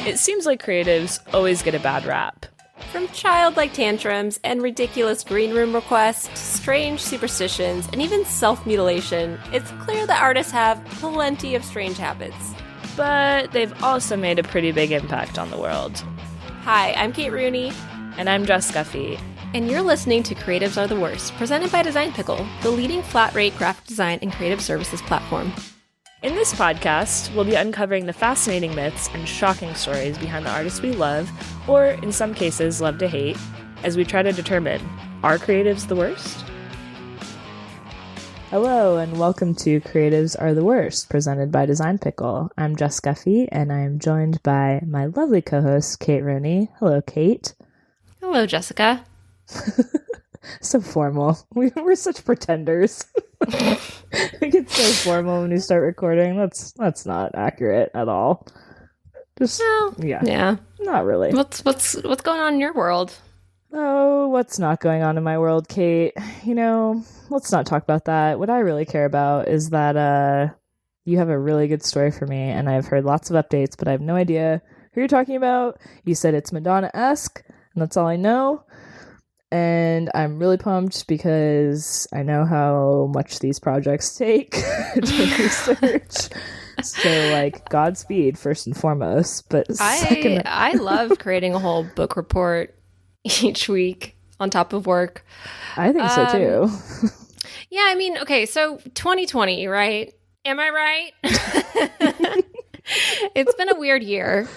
It seems like creatives always get a bad rap. From childlike tantrums and ridiculous green room requests to strange superstitions and even self-mutilation, it's clear that artists have plenty of strange habits. But they've also made a pretty big impact on the world. Hi, I'm Kate Rooney. And I'm Jessica Fee. And you're listening to Creatives Are the Worst, presented by Design Pickle, the leading flat-rate graphic design and creative services platform. In this podcast, we'll be uncovering the fascinating myths and shocking stories behind the artists we love, or in some cases, love to hate, as we try to determine, are creatives the worst? Hello, and welcome to Creatives Are the Worst, presented by Design Pickle. I'm Jessica Fee, and I am joined by my lovely co-host, Kate Rooney. Hello, Kate. Hello, Jessica. So formal. We're such pretenders. We get so formal when we start recording. That's not accurate at all. Just yeah, not really. What's going on in your world? Oh, what's not going on in my world, Kate? You know, let's not talk about that. What I really care about is that you have a really good story for me, and I've heard lots of updates, but I have no idea who you're talking about. You said it's Madonna-esque, and that's all I know. And I'm really pumped because I know how much these projects take to research. So, like, Godspeed, first and foremost. But second... I love creating a whole book report each week on top of work. I think so, too. Yeah, I mean, okay, so 2020, right? Am I right? It's been a weird year.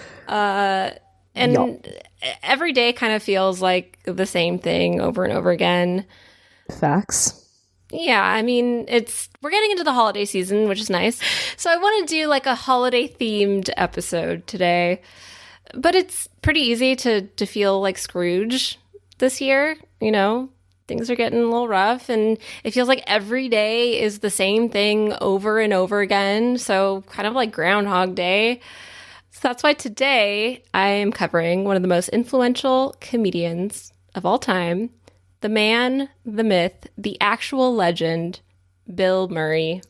And every day kind of feels like the same thing over and over again. Facts. Yeah, I mean, we're getting into the holiday season, which is nice. So I want to do like a holiday themed episode today. But it's pretty easy to feel like Scrooge this year. You know, things are getting a little rough, and it feels like every day is the same thing over and over again. So kind of like Groundhog Day. So that's why today I am covering one of the most influential comedians of all time, the man, the myth, the actual legend, Bill Murray.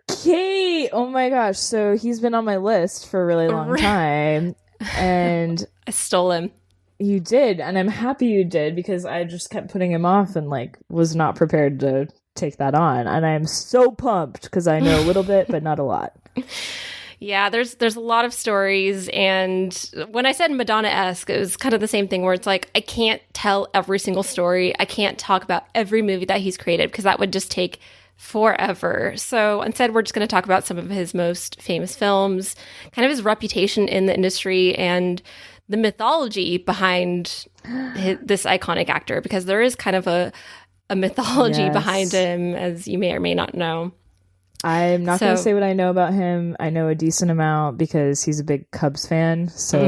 Kate! Oh my gosh. So he's been on my list for a really long time. And I stole him. You did. And I'm happy you did, because I just kept putting him off and like was not prepared to take that on. And I'm so pumped because I know a little bit, but not a lot. Yeah, there's a lot of stories, and when I said Madonna-esque, it was kind of the same thing where it's like, I can't tell every single story. I can't talk about every movie that he's created because that would just take forever. So instead, we're just going to talk about some of his most famous films, kind of his reputation in the industry, and the mythology behind this iconic actor, because there is kind of a mythology behind him, as you may or may not know. I'm not going to say what I know about him. I know a decent amount because he's a big Cubs fan. So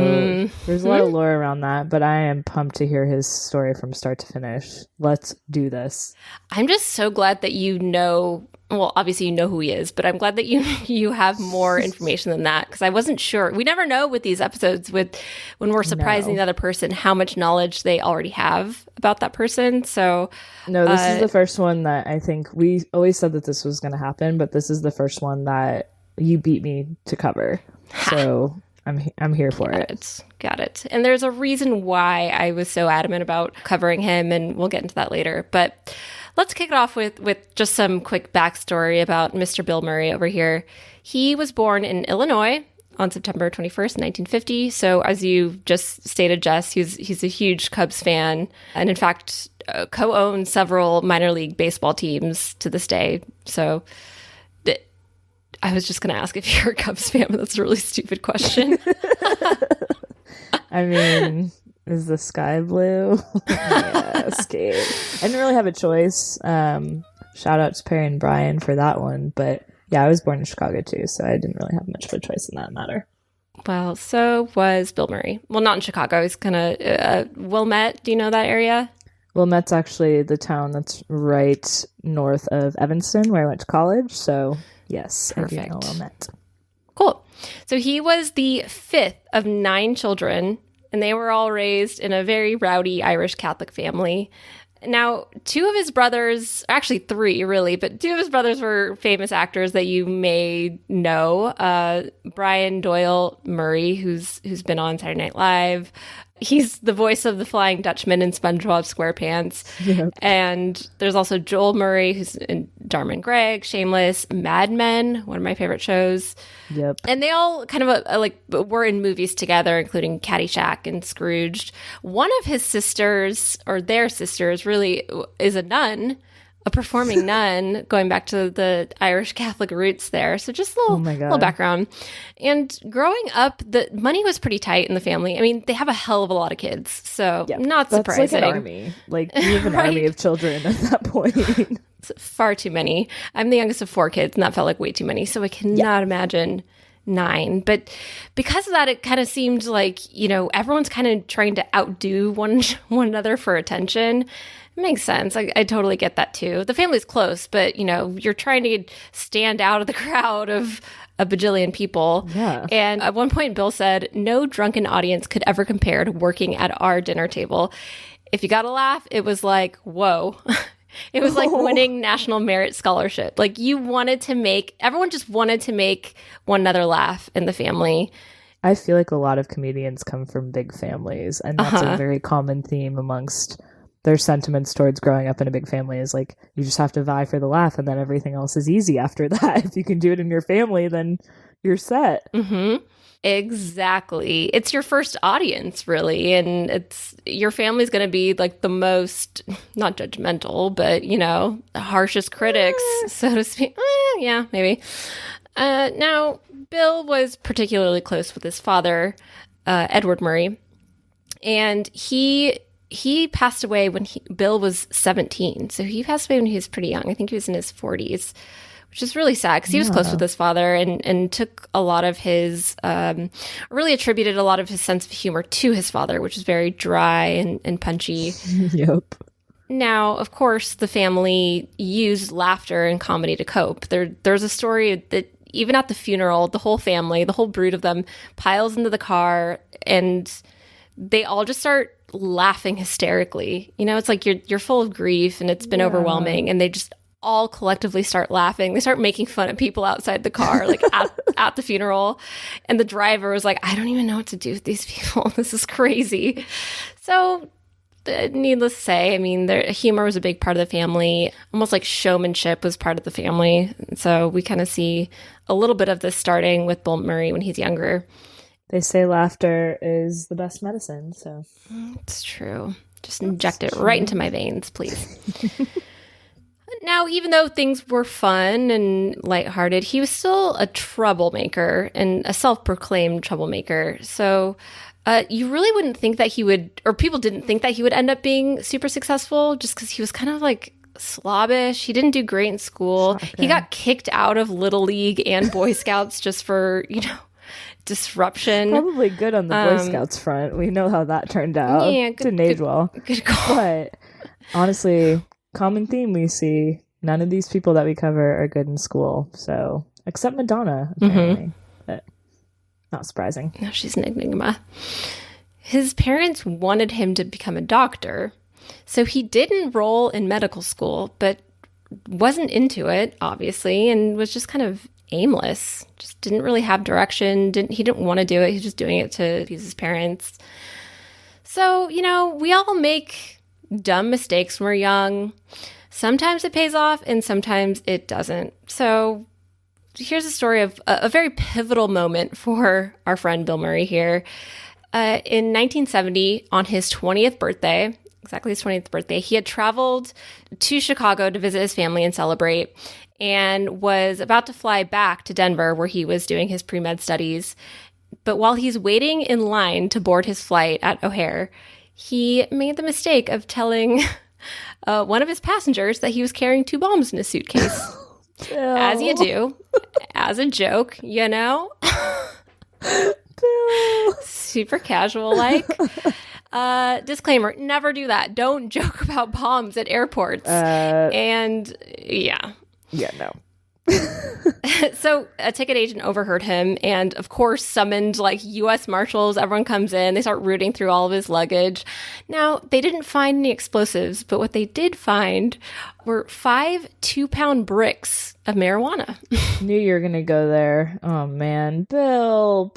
there's a lot of lore around that. But I am pumped to hear his story from start to finish. Let's do this. I'm just so glad that you know. Well, obviously you know who he is, but I'm glad that you have more information than that, because I wasn't sure. We never know with these episodes, when we're surprising the other person, how much knowledge they already have about that person. So no, this is the first one that I think we always said that this was going to happen, but this is the first one that you beat me to cover. So I'm here for it. Got it. And there's a reason why I was so adamant about covering him, and we'll get into that later. But let's kick it off with just some quick backstory about Mr. Bill Murray over here. He was born in Illinois on September 21st, 1950. So as you just stated, Jess, he's a huge Cubs fan, and in fact co-owns several minor league baseball teams to this day. So I was just going to ask if you're a Cubs fan, but that's a really stupid question. I mean... Is the sky blue? Yes, Kate. I didn't really have a choice. Shout out to Perry and Brian for that one. But yeah, I was born in Chicago too, so I didn't really have much of a choice in that matter. Well, so was Bill Murray. Well, not in Chicago. He's kind of Wilmette. Do you know that area? Wilmette's actually the town that's right north of Evanston, where I went to college. So yes, perfect. I do know Wilmette. Cool. So he was the fifth of 9 children, and they were all raised in a very rowdy Irish Catholic family. Now, two of his brothers, actually three really, but two of his brothers were famous actors that you may know. Brian Doyle Murray, who's been on Saturday Night Live. He's the voice of the Flying Dutchman in SpongeBob SquarePants. Yep. And there's also Joel Murray, who's in Dharma and Greg, Shameless, Mad Men, one of my favorite shows. Yep. And they all kind of were in movies together, including Caddyshack and Scrooged. One of his sisters, or their sisters, really is a nun, a performing nun, going back to the Irish Catholic roots there. So just a little background. And growing up, the money was pretty tight in the family. I mean, they have a hell of a lot of kids, so not surprising. That's like an army. Like, you have an army of children at that point. It's far too many. I'm the youngest of 4 kids, and that felt like way too many. So I cannot imagine 9. But because of that, it kind of seemed like, everyone's kind of trying to outdo one another for attention. It makes sense. I totally get that too. The family's close, but you're trying to stand out of the crowd of a bajillion people. Yeah. And at one point, Bill said, "No drunken audience could ever compare to working at our dinner table. If you got a laugh, it was like, whoa." It was like winning National Merit Scholarship. Like, everyone just wanted to make one another laugh in the family. I feel like a lot of comedians come from big families, and that's a very common theme amongst their sentiments towards growing up in a big family, is like, you just have to vie for the laugh, and then everything else is easy after that. If you can do it in your family, then you're set. Mm-hmm. Exactly. It's your first audience, really, and your family's going to be like the most, not judgmental, but the harshest critics, so to speak. Yeah, maybe. Now, Bill was particularly close with his father, Edward Murray, and he passed away when Bill was 17. So he passed away when he was pretty young. I think he was in his 40s. Which is really sad, because he was close with his father and took a lot of his, really attributed a lot of his sense of humor to his father, which is very dry and punchy. Yep. Now, of course, the family used laughter and comedy to cope. There's a story that even at the funeral, the whole family, the whole brood of them, piles into the car, and they all just start laughing hysterically. It's like you're full of grief, and it's been overwhelming, and they just all collectively start laughing. They start making fun of people outside the car, like at the funeral. And the driver was like, "I don't even know what to do with these people. This is crazy." So needless to say, I mean, their humor was a big part of the family. Almost like showmanship was part of the family. So we kind of see a little bit of this starting with Bill Murray when he's younger. They say laughter is the best medicine, so. It's true. Just inject it right into my veins, please. Now, even though things were fun and lighthearted, he was still a troublemaker, and a self-proclaimed troublemaker. So you really wouldn't think that he would, or people didn't think that he would end up being super successful, just because he was kind of like slobbish. He didn't do great in school. Shocker. He got kicked out of Little League and Boy Scouts just for, disruption. Probably good on the Boy Scouts front. We know how that turned out. Yeah, didn't age well. Good call. But honestly, common theme we see, none of these people that we cover are good in school. So, except Madonna, apparently. But not surprising. No, she's an enigma. His parents wanted him to become a doctor, so he did enroll in medical school, but wasn't into it, obviously, and was just kind of aimless. Just didn't really have direction. He didn't want to do it. He was just doing it to appease his parents. So, we all make dumb mistakes when we're young. Sometimes it pays off and sometimes it doesn't. So here's a story of a very pivotal moment for our friend Bill Murray here. In 1970, on his 20th birthday, exactly his 20th birthday, he had traveled to Chicago to visit his family and celebrate, and was about to fly back to Denver, where he was doing his pre-med studies. But while he's waiting in line to board his flight at O'Hare, he made the mistake of telling one of his passengers that he was carrying 2 bombs in his suitcase. As you do, as a joke, Super casual, like. Disclaimer, never do that. Don't joke about bombs at airports. And yeah. Yeah, no. So a ticket agent overheard him and, of course, summoned like U.S. Marshals. Everyone comes in. They start rooting through all of his luggage. Now, they didn't find any explosives, but what they did find were 5 2-pound bricks of marijuana. Knew you were going to go there. Oh, man. Bill.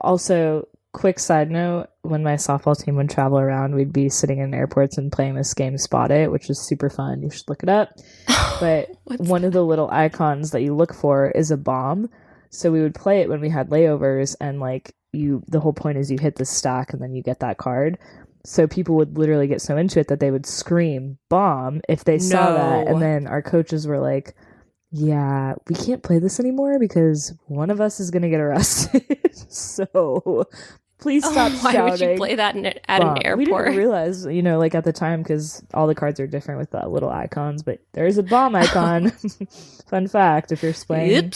Also, quick side note, when my softball team would travel around, we'd be sitting in airports and playing this game Spot It, which is super fun. You should look it up. But one of the little icons that you look for is a bomb. So we would play it when we had layovers, and like the whole point is you hit the stack and then you get that card. So people would literally get so into it that they would scream bomb if they saw that. And then our coaches were like, yeah, we can't play this anymore because one of us is going to get arrested. So please stop shouting. Why would you play that at an airport? We didn't realize, like at the time, because all the cards are different with the little icons, but there's a bomb icon. Fun fact, if you're playing,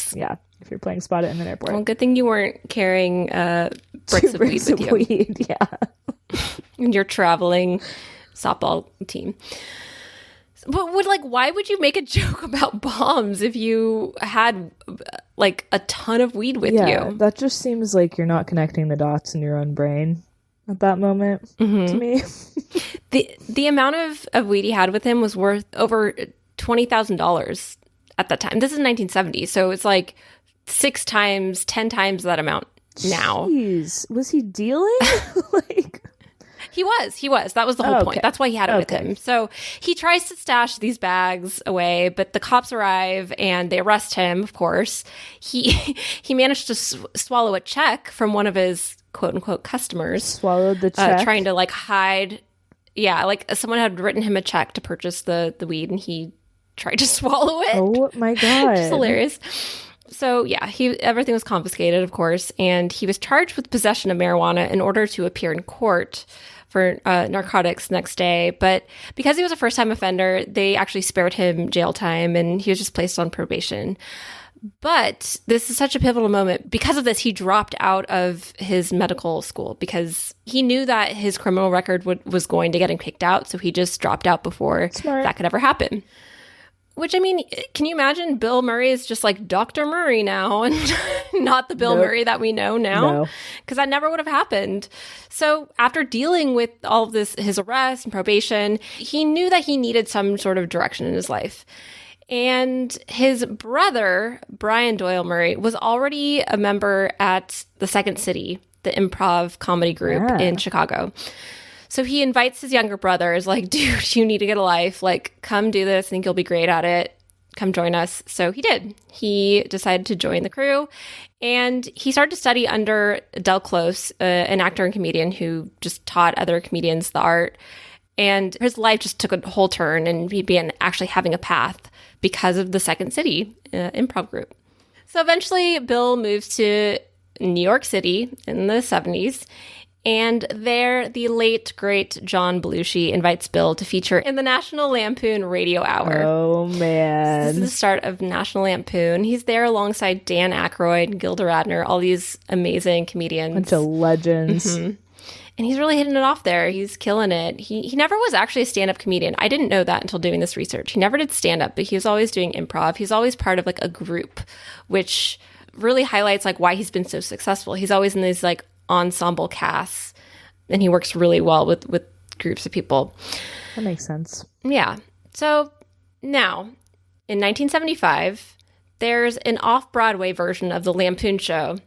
if you're playing Spot It in an airport. Well, good thing you weren't carrying bricks of weed with you. Weed, yeah. And your traveling softball team. But why would you make a joke about bombs if you had like a ton of weed with you? That just seems like you're not connecting the dots in your own brain at that moment to me. The amount of weed he had with him was worth over $20,000 at that time. This is 1970, so it's like 6 times, 10 times that amount now. Jeez, was he dealing? He was. That was the whole point. That's why he had it with him. So he tries to stash these bags away, but the cops arrive and they arrest him, of course. He managed to swallow a check from one of his quote-unquote customers. Swallowed the check? Trying to hide. Yeah, someone had written him a check to purchase the weed and he tried to swallow it. Oh my God. It's hilarious. So yeah, everything was confiscated, of course, and he was charged with possession of marijuana in order to appear in court for narcotics next day. But because he was a first-time offender, they actually spared him jail time, and he was just placed on probation. But this is such a pivotal moment. Because of this, he dropped out of his medical school because he knew that his criminal record was going to get him kicked out, so he just dropped out before that could ever happen. Which, I mean, can you imagine Bill Murray is just like Dr. Murray now and not the Bill Murray that we know now? Because that never would have happened. So after dealing with all of this, his arrest and probation, he knew that he needed some sort of direction in his life. And his brother, Brian Doyle Murray, was already a member at the Second City, the improv comedy group in Chicago. So he invites his younger brother, is like, dude, you need to get a life. Come do this. I think you'll be great at it. Come join us. So he did. He decided to join the crew. And he started to study under Del Close, an actor and comedian who just taught other comedians the art. And his life just took a whole turn, and he began actually having a path because of the Second City improv group. So eventually, Bill moves to New York City in the 70s. And there, the late, great John Belushi invites Bill to feature in the National Lampoon Radio Hour. Oh, man. This is the start of National Lampoon. He's there alongside Dan Aykroyd, Gilda Radner, all these amazing comedians. Bunch of legends. Mm-hmm. And he's really hitting it off there. He's killing it. He never was actually a stand-up comedian. I didn't know that until doing this research. He never did stand-up, but he was always doing improv. He's always part of a group, which really highlights why he's been so successful. He's always in these ensemble casts, and he works really well with groups of people. That makes sense. Yeah. So now, in 1975, there's an off-Broadway version of the Lampoon Show,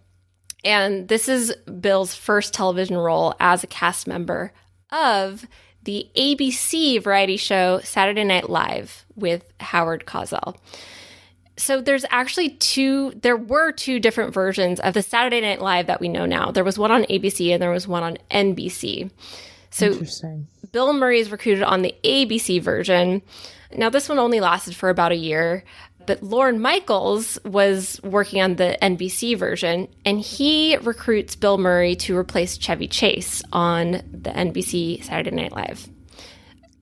and this is Bill's first television role as a cast member of the ABC variety show Saturday Night Live with Howard Cosell. So there were two different versions of the Saturday Night Live that we know now. There was one on ABC and there was one on NBC. So Bill Murray is recruited on the ABC version. Now this one only lasted for about a year, but Lorne Michaels was working on the NBC version, and he recruits Bill Murray to replace Chevy Chase on the NBC Saturday Night Live.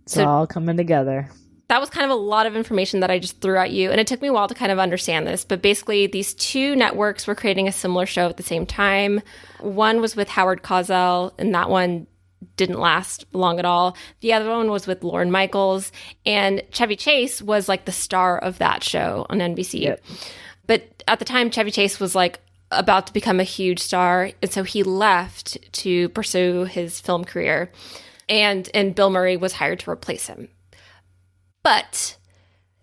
It's all coming together. That was kind of a lot of information that I just threw at you, and it took me a while to kind of understand this. But basically, these two networks were creating a similar show at the same time. One was with Howard Cosell, and that one didn't last long at all. The other one was with Lorne Michaels, and Chevy Chase was like the star of that show on NBC. Yep. But at the time, Chevy Chase was like about to become a huge star, and so he left to pursue his film career, and Bill Murray was hired to replace him. But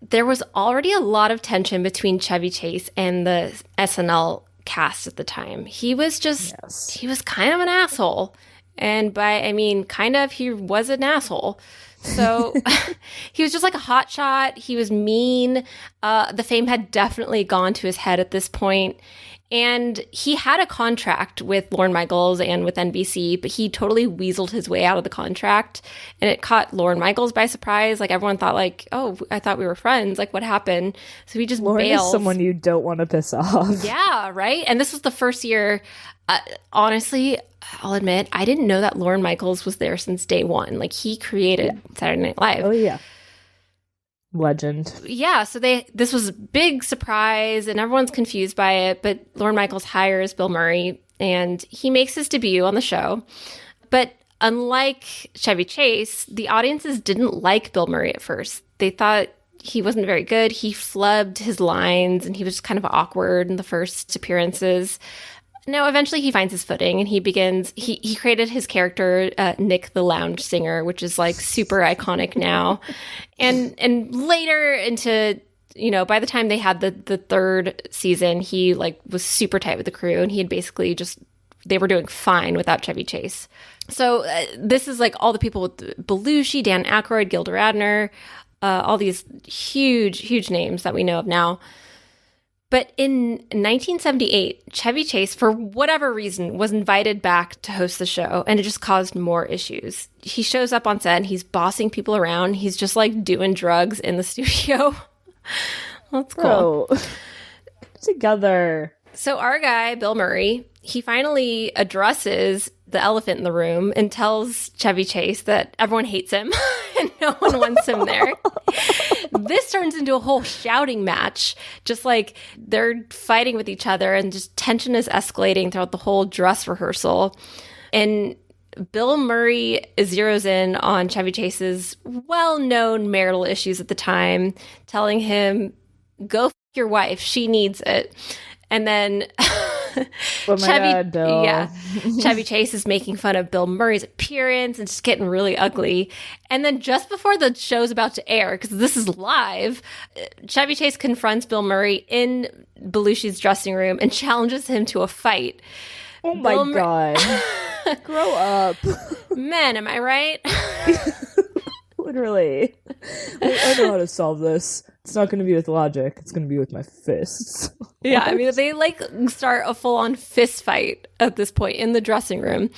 there was already a lot of tension between Chevy Chase and the SNL cast at the time. He was he was kind of an asshole. And he was an asshole. So he was just like a hotshot. He was mean. The fame had definitely gone to his head at this point. And he had a contract with Lorne Michaels and with NBC, but he totally weaseled his way out of the contract. And it caught Lorne Michaels by surprise. Like, everyone thought, like, oh, I thought we were friends. Like, what happened? So he just Lorne bails. is someone you don't want to piss off. Yeah, right? And this was the first year. Honestly, I'll admit, I didn't know that Lorne Michaels was there since day one. Like, he created Saturday Night Live. Oh, yeah. Legend. Yeah, so this was a big surprise, and everyone's confused by it, but Lorne Michaels hires Bill Murray, and he makes his debut on the show. But unlike Chevy Chase, the audiences didn't like Bill Murray at first. They thought he wasn't very good. He flubbed his lines, and he was kind of awkward in the first appearances. No, eventually he finds his footing, and he created his character, Nick the Lounge Singer, which is like super iconic now. And later into, by the time they had the third season, he like was super tight with the crew, and he had basically they were doing fine without Chevy Chase. So this is like all the people with Belushi, Dan Aykroyd, Gilda Radner, all these huge, huge names that we know of now. But in 1978, Chevy Chase, for whatever reason, was invited back to host the show, and it just caused more issues. He shows up on set, and he's bossing people around. He's just, like, doing drugs in the studio. That's cool. Bro. Together. So our guy, Bill Murray, he finally addresses the elephant in the room and tells Chevy Chase that everyone hates him and no one wants him there. This turns into a whole shouting match, just like they're fighting with each other, and just tension is escalating throughout the whole dress rehearsal. And Bill Murray zeroes in on Chevy Chase's well-known marital issues at the time, telling him, go f*** your wife, she needs it. And then Chevy Chase is making fun of Bill Murray's appearance and just getting really ugly. And then just before the show's about to air, because this is live, Chevy Chase confronts Bill Murray in Belushi's dressing room and challenges him to a fight. Oh my God. Grow up. Man, am I right? Literally. I know how to solve this. It's not going to be with logic. It's going to be with my fists. Yeah, I mean, they like start a full-on fist fight at this point in the dressing room.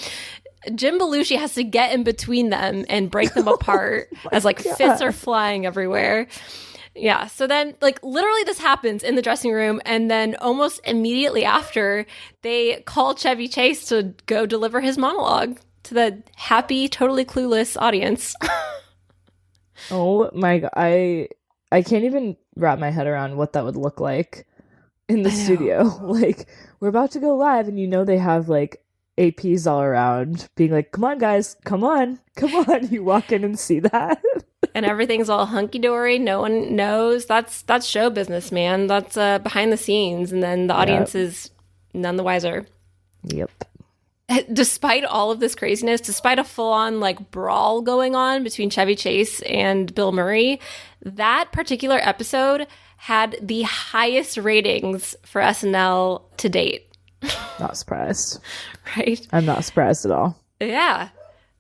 Jim Belushi has to get in between them and break them apart as like fists are flying everywhere. Yeah, so then like literally this happens in the dressing room, and then almost immediately after, they call Chevy Chase to go deliver his monologue to the happy, totally clueless audience. Oh my God. I can't even wrap my head around what that would look like in the studio. Like, we're about to go live, and they have like APs all around being like, come on guys, come on. You walk in and see that. And everything's all hunky-dory. No one knows. That's show business, man. That's behind the scenes. And then the audience is none the wiser. Yep. Despite all of this craziness, despite a full-on like brawl going on between Chevy Chase and Bill Murray, that particular episode had the highest ratings for SNL to date. Not surprised. Right? I'm not surprised at all. Yeah.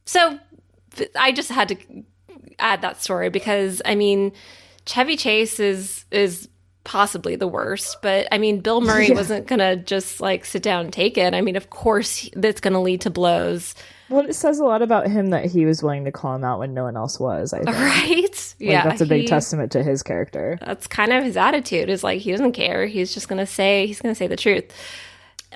So I just had to add that story because, I mean, Chevy Chase is possibly the worst, but I mean, Bill Murray wasn't gonna just like sit down and take it. I mean, of course that's gonna lead to blows. Well, it says a lot about him that he was willing to call him out when no one else was, I think. Right? Like, that's a big testament to his character. That's kind of his attitude, is like he doesn't care. He's just gonna say the truth.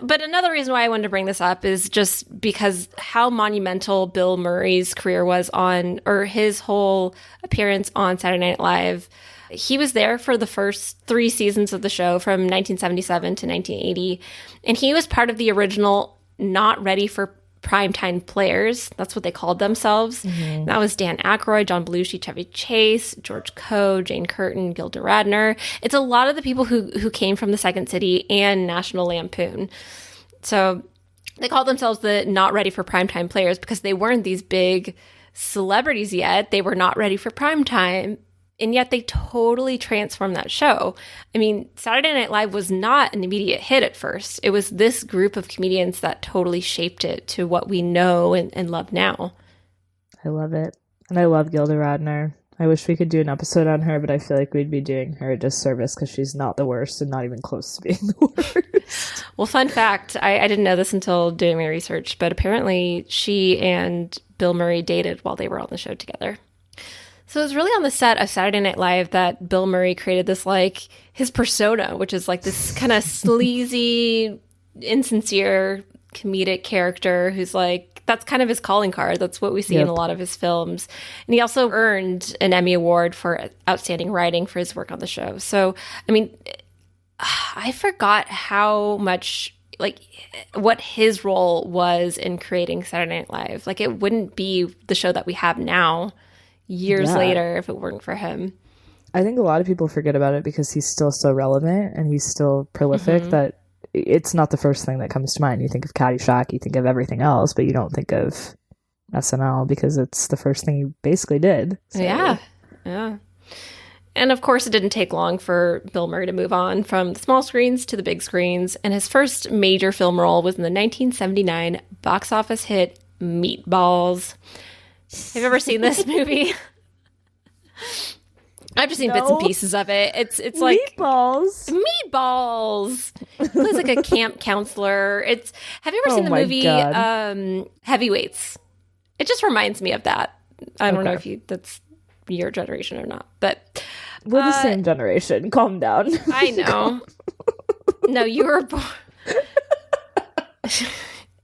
But another reason why I wanted to bring this up is just because how monumental Bill Murray's career was or his whole appearance on Saturday Night Live. He was there for the first 3 seasons of the show from 1977 to 1980. And he was part of the original Not Ready for primetime players. That's what they called themselves. Mm-hmm. That was Dan Aykroyd, John Belushi, Chevy Chase, George Coe, Jane Curtin, Gilda Radner. It's a lot of the people who came from the Second City and National Lampoon. So they called themselves the not ready for primetime players because they weren't these big celebrities yet. They were not ready for primetime. And yet they totally transformed that show. I mean, Saturday Night Live was not an immediate hit at first. It was this group of comedians that totally shaped it to what we know and love now. I love it. And I love Gilda Radner. I wish we could do an episode on her, but I feel like we'd be doing her a disservice because she's not the worst and not even close to being the worst. Well, fun fact, I didn't know this until doing my research, but apparently she and Bill Murray dated while they were on the show together. So it was really on the set of Saturday Night Live that Bill Murray created this, like, his persona, which is like this kind of sleazy, insincere, comedic character who's like, that's kind of his calling card. That's what we see in a lot of his films. And he also earned an Emmy Award for outstanding writing for his work on the show. So, I mean, I forgot how much, like, what his role was in creating Saturday Night Live. Like, it wouldn't be the show that we have now years later if it weren't for him. I think a lot of people forget about it because he's still so relevant and he's still prolific that it's not the first thing that comes to mind. You think of Caddyshack, you think of everything else, but you don't think of SNL because it's the first thing he basically did. So. Yeah. And of course, it didn't take long for Bill Murray to move on from the small screens to the big screens. And his first major film role was in the 1979 box office hit Meatballs. Have you ever seen this movie? I've just seen bits and pieces of it. It's like Meatballs. He plays like a camp counselor. Have you ever seen the movie Heavyweights? It just reminds me of that. I don't know if that's your generation or not, but we're the same generation. Calm down. I know. No, you were born.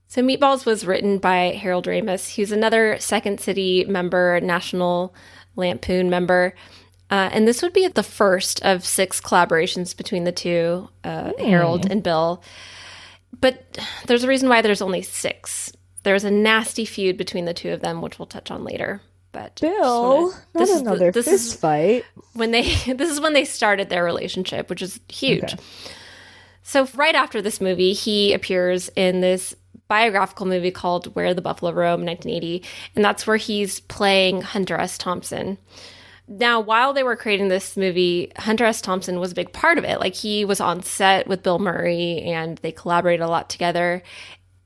So Meatballs was written by Harold Ramis. He's another Second City member, National Lampoon member. And this would be the first of 6 collaborations between the two, Harold and Bill. But there's a reason why there's only 6. There's a nasty feud between the two of them, which we'll touch on later. But Bill, fist fight. This is when they started their relationship, which is huge. Okay. So right after this movie, he appears in this biographical movie called Where the Buffalo Roam in 1980, and that's where he's playing Hunter S. Thompson. Now, while they were creating this movie, Hunter S. Thompson was a big part of it. Like, he was on set with Bill Murray, and they collaborated a lot together.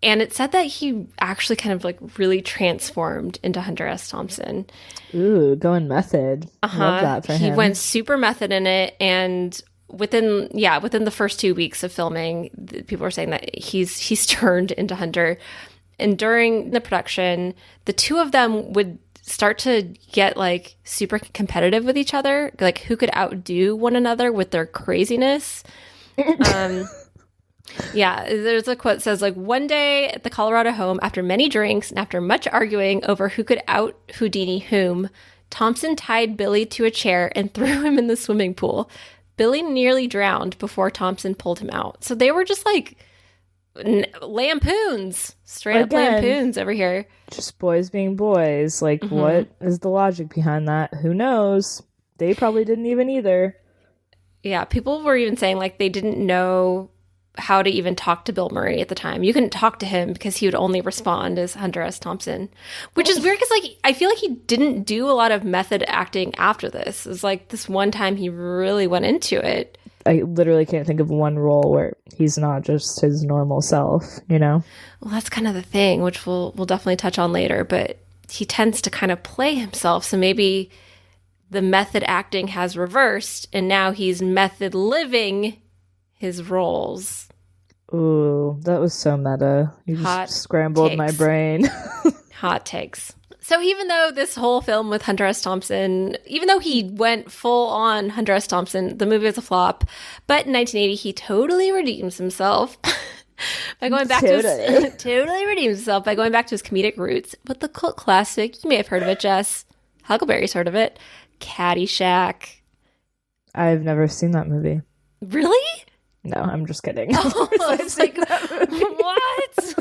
And it said that he actually kind of, like, really transformed into Hunter S. Thompson. Ooh, going method. Love that for him. He went super method in it, and within the first 2 weeks of filming, people were saying that he's turned into Hunter. And during the production, the two of them would start to get like super competitive with each other, like who could outdo one another with their craziness. There's a quote that says, like, one day at the Colorado home, after many drinks and after much arguing over who could out Houdini whom, Thompson tied Billy to a chair and threw him in the swimming pool. Billy nearly drowned before Thompson pulled him out. So they were just like lampoons, straight up lampoons over here. Just boys being boys. Like, what is the logic behind that? Who knows? They probably didn't even either. Yeah, people were even saying, like, they didn't know how to even talk to Bill Murray at the time. You couldn't talk to him because he would only respond as Hunter S. Thompson, which is weird because, like, I feel like he didn't do a lot of method acting after this. It was like this one time he really went into it. I literally can't think of one role where he's not just his normal self, you know? Well, that's kind of the thing, which we'll definitely touch on later, but he tends to kind of play himself. So maybe the method acting has reversed and now he's method living his roles. Ooh, that was so meta. You just scrambled my brain. Hot takes. So even though this whole film with Hunter S. Thompson, even though he went full on Hunter S. Thompson, the movie was a flop. But in 1980, he totally redeems himself by going back to his comedic roots with the cult classic. You may have heard of it, Jess. Huckleberry's heard of it. Caddyshack. I've never seen that movie. Really? No, I'm just kidding. Oh, I was like, what?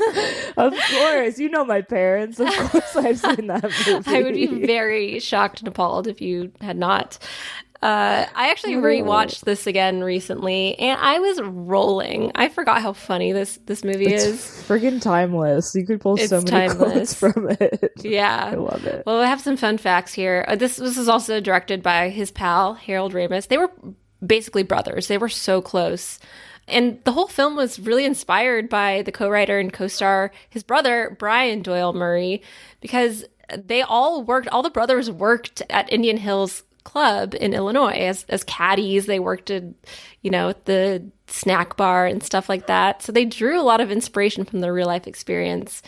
Of course. You know my parents. Of course I've seen that movie. I would be very shocked and appalled if you had not. I actually rewatched this again recently, and I was rolling. I forgot how funny this movie is. Friggin' timeless. You could pull so many quotes from it. Yeah. I love it. Well, I have some fun facts here. This is also directed by his pal, Harold Ramis. They were basically brothers. They were so close. And the whole film was really inspired by the co-writer and co-star, his brother, Brian Doyle Murray, because all the brothers worked at Indian Hills Club in Illinois as caddies. They worked at, the snack bar and stuff like that. So they drew a lot of inspiration from their real life experience.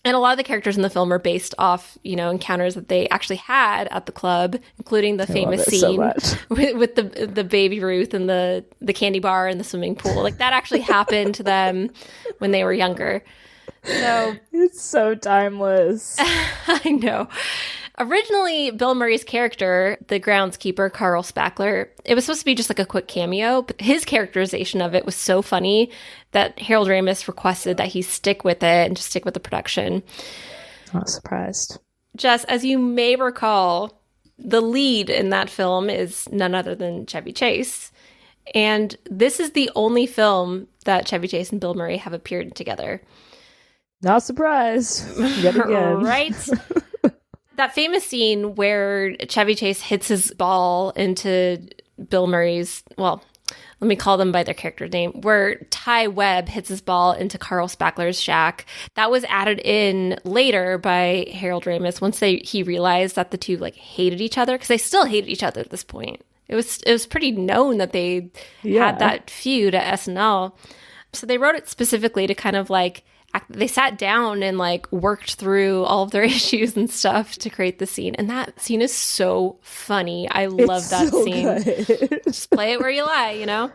And a lot of the characters in the film are based off, encounters that they actually had at the club, including the famous scene with the baby Ruth and the candy bar and the swimming pool. Like, that actually happened to them when they were younger. So it's so timeless. I know. Originally, Bill Murray's character, the groundskeeper, Carl Spackler, it was supposed to be just like a quick cameo, but his characterization of it was so funny that Harold Ramis requested that he stick with it and just stick with the production. Not surprised. Jess, as you may recall, the lead in that film is none other than Chevy Chase. And this is the only film that Chevy Chase and Bill Murray have appeared together. Not surprised. Yet again. Right? That famous scene where Chevy Chase hits his ball into Bill Murray's, well, let me call them by their character name, where Ty Webb hits his ball into Carl Spackler's shack. That was added in later by Harold Ramis once he realized that the two hated each other, because they still hated each other at this point. It was pretty known that they had that feud at SNL. So they wrote it specifically to kind of they sat down and worked through all of their issues and stuff to create the scene. And that scene is so funny. I love that so scene. Good. Just play it where you lie,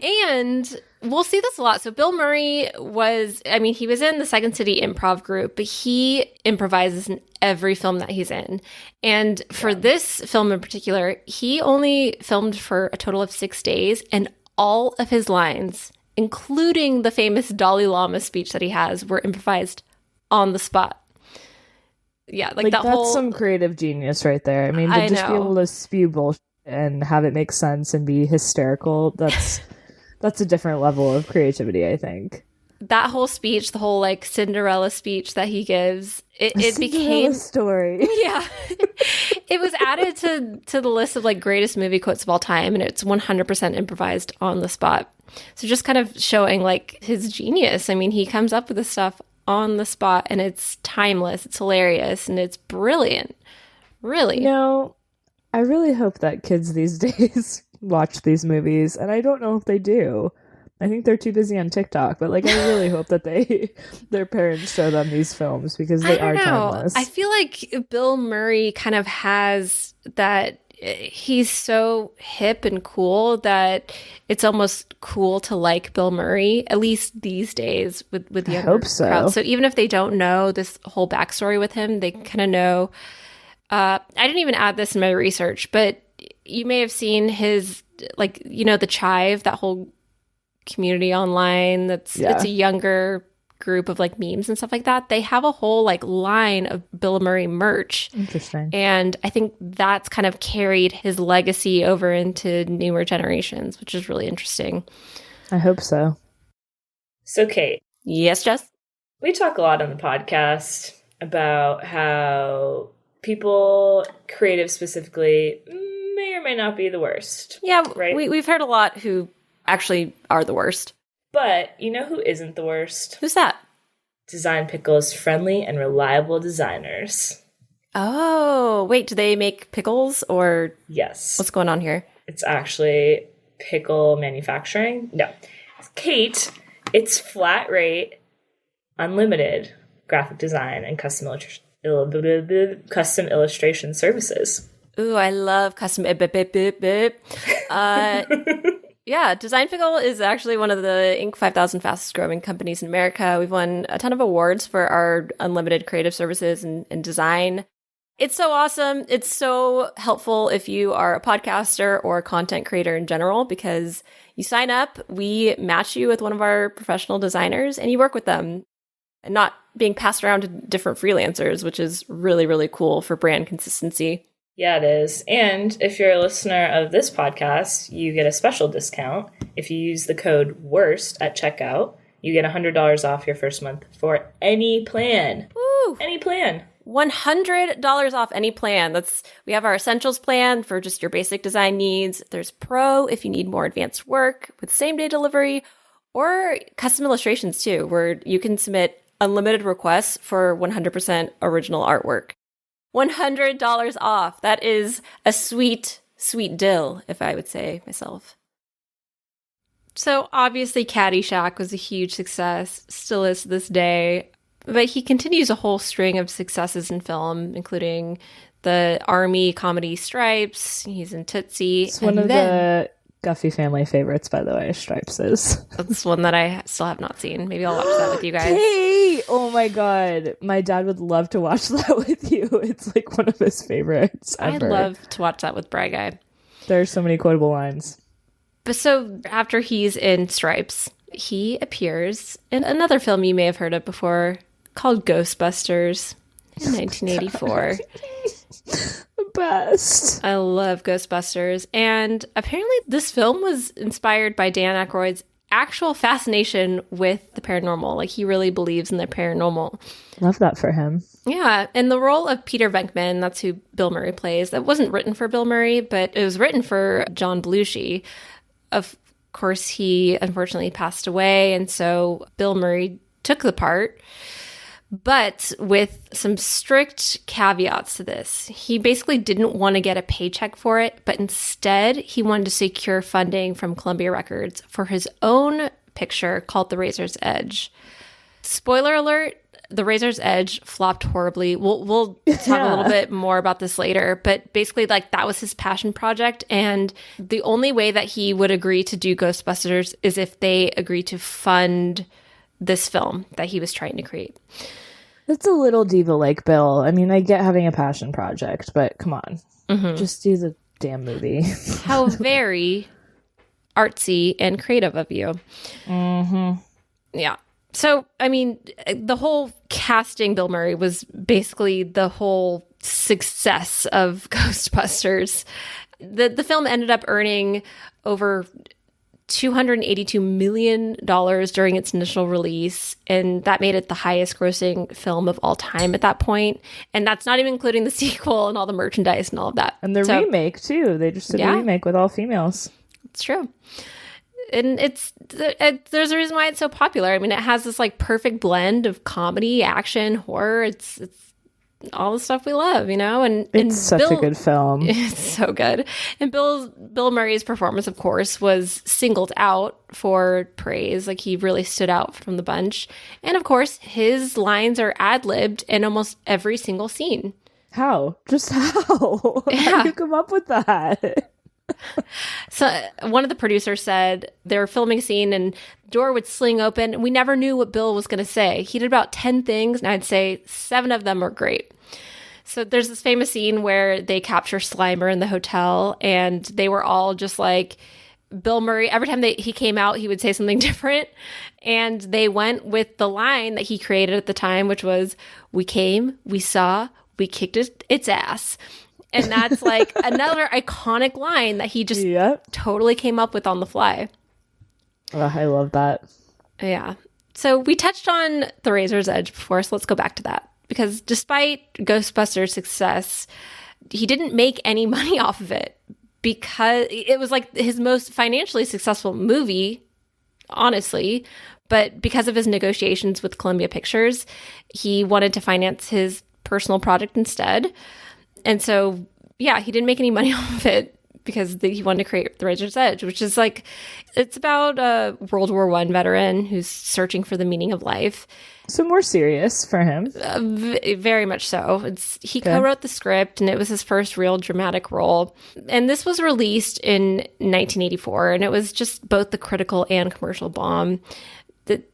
And we'll see this a lot. So Bill Murray he was in the Second City improv group, but he improvises in every film that he's in. And for this film in particular, he only filmed for a total of 6 days, and all of his lines, including the famous Dalai Lama speech that he has, were improvised on the spot. Yeah, that's some creative genius right there. I mean, to just be able to spew bullshit and have it make sense and be hysterical, that's a different level of creativity, I think. That whole speech, the whole Cinderella speech that he gives, it became story. Yeah. It was added to the list of greatest movie quotes of all time, and it's 100% improvised on the spot. So just kind of showing his genius. I mean, he comes up with this stuff on the spot, and it's timeless, it's hilarious, and it's brilliant. Really. I really hope that kids these days watch these movies, and I don't know if they do. I think they're too busy on TikTok, but I really hope that their parents show them these films, because they are timeless. I feel like Bill Murray kind of has that. He's so hip and cool that it's almost cool to like Bill Murray, at least these days with the younger crowd. So even if they don't know this whole backstory with him, they kind of know. I didn't even add this in my research, but you may have seen his, the Chive, that whole community online it's a younger group of memes and stuff like that. They have a whole line of Bill Murray merch. Interesting. And I think that's kind of carried his legacy over into newer generations, which is really interesting. I hope so. So Kate. Yes, Jess? We talk a lot on the podcast about how people, creative specifically, may or may not be the worst. Yeah, right? We've heard a lot who actually are the worst. But you know who isn't the worst? Who's that? Design Pickle's friendly and reliable designers. Oh, wait, do they make pickles or? Yes. What's going on here? It's actually pickle manufacturing. No. Kate, it's flat rate, unlimited graphic design and custom illustration services. Ooh, I love custom. Yeah, Design Pickle is actually one of the Inc. 5000 fastest growing companies in America. We've won a ton of awards for our unlimited creative services and design. It's so awesome. It's so helpful if you are a podcaster or a content creator in general, because you sign up, we match you with one of our professional designers, and you work with them, and not being passed around to different freelancers, which is really, really cool for brand consistency. Yeah, it is. And if you're a listener of this podcast, you get a special discount. If you use the code WORST at checkout, you get $100 off your first month for any plan. Woo! Any plan. $100 off any plan. We have our essentials plan for just your basic design needs. There's pro if you need more advanced work with same-day delivery, or custom illustrations too, where you can submit unlimited requests for 100% original artwork. $100 off. That is a sweet, sweet deal, if I would say myself. So obviously Caddyshack was a huge success, still is to this day. But he continues a whole string of successes in film, including the Army comedy Stripes. He's in Tootsie. It's one of the Guffey family favorites, by the way, Stripes is. That's one that I still have not seen. Maybe I'll watch that with you guys. Hey! Oh my god. My dad would love to watch that with you. It's like one of his favorites ever. I'd love to watch that with Bry Guy. There are so many quotable lines. But so after he's in Stripes, he appears in another film you may have heard of before, called Ghostbusters in 1984. The best. I love Ghostbusters. And apparently this film was inspired by Dan Aykroyd's actual fascination with the paranormal. Like, he really believes in the paranormal. Love that for him. Yeah. And the role of Peter Venkman, that's who Bill Murray plays, that wasn't written for Bill Murray, but it was written for John Belushi. Of course, he unfortunately passed away. And so Bill Murray took the part, but with some strict caveats to this. He basically didn't want to get a paycheck for it, but instead he wanted to secure funding from Columbia Records for his own picture called The Razor's Edge. Spoiler alert, The Razor's Edge flopped horribly. We'll talk a little bit more about this later, but basically, like, that was his passion project, and the only way that he would agree to do Ghostbusters is if they agreed to fund this film that he was trying to create. That's a little diva-like, Bill. I mean, I get having a passion project, but come on. Mm-hmm. Just do the damn movie. How very artsy and creative of you. Mm-hmm. Yeah. So, I mean, the whole casting Bill Murray was basically the whole success of Ghostbusters. The film ended up earning over $282 million during its initial release, and that made it the highest grossing film of all time at that point. And that's not even including the sequel and all the merchandise and all of that. And the remake, too. They just did a remake with all females. It's true. And there's a reason why it's so popular. I mean, it has this like perfect blend of comedy, action, horror. It's all the stuff we love, you know? And it's such a good film. It's so good. And Bill Murray's performance, of course, was singled out for praise. Like, he really stood out from the bunch. And of course, his lines are ad-libbed in almost every single scene. How? Just how? Yeah. How do you come up with that? So one of the producers said they were filming a scene and the door would sling open, and we never knew what Bill was going to say. He did about 10 things, and I'd say 7 of them were great. So there's this famous scene where they capture Slimer in the hotel, and they were all just like, Bill Murray, every time he came out, he would say something different. And they went with the line that he created at the time, which was, "We came, we saw, we kicked its ass." And that's like another iconic line that he just totally came up with on the fly. Oh, I love that. Yeah. So we touched on The Razor's Edge before, so let's go back to that. Because despite Ghostbusters' success, he didn't make any money off of it, because it was like his most financially successful movie, honestly. But because of his negotiations with Columbia Pictures, he wanted to finance his personal project instead. And so, yeah, he didn't make any money off of it because he wanted to create The Razor's Edge, which is like, it's about a World War I veteran who's searching for the meaning of life. So more serious for him. Very much so. He co-wrote the script, and it was his first real dramatic role. And this was released in 1984, and it was just both the critical and commercial bomb. It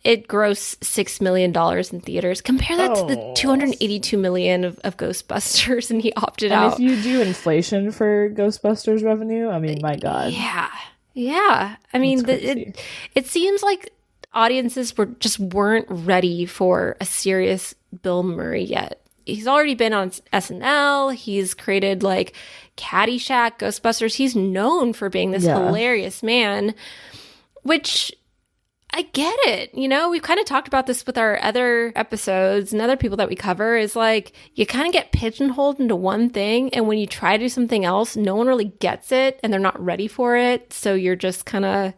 it grossed $6 million in theaters. Compare that to the $282 million of Ghostbusters, and he opted out. If you do inflation for Ghostbusters revenue, I mean, my God. Yeah. I mean, it seems like audiences weren't ready for a serious Bill Murray yet. He's already been on SNL. He's created like Caddyshack, Ghostbusters. He's known for being this hilarious man, which I get it. You know, we've kind of talked about this with our other episodes and other people that we cover, is like you kind of get pigeonholed into one thing. And when you try to do something else, no one really gets it and they're not ready for it. So you're just kind of,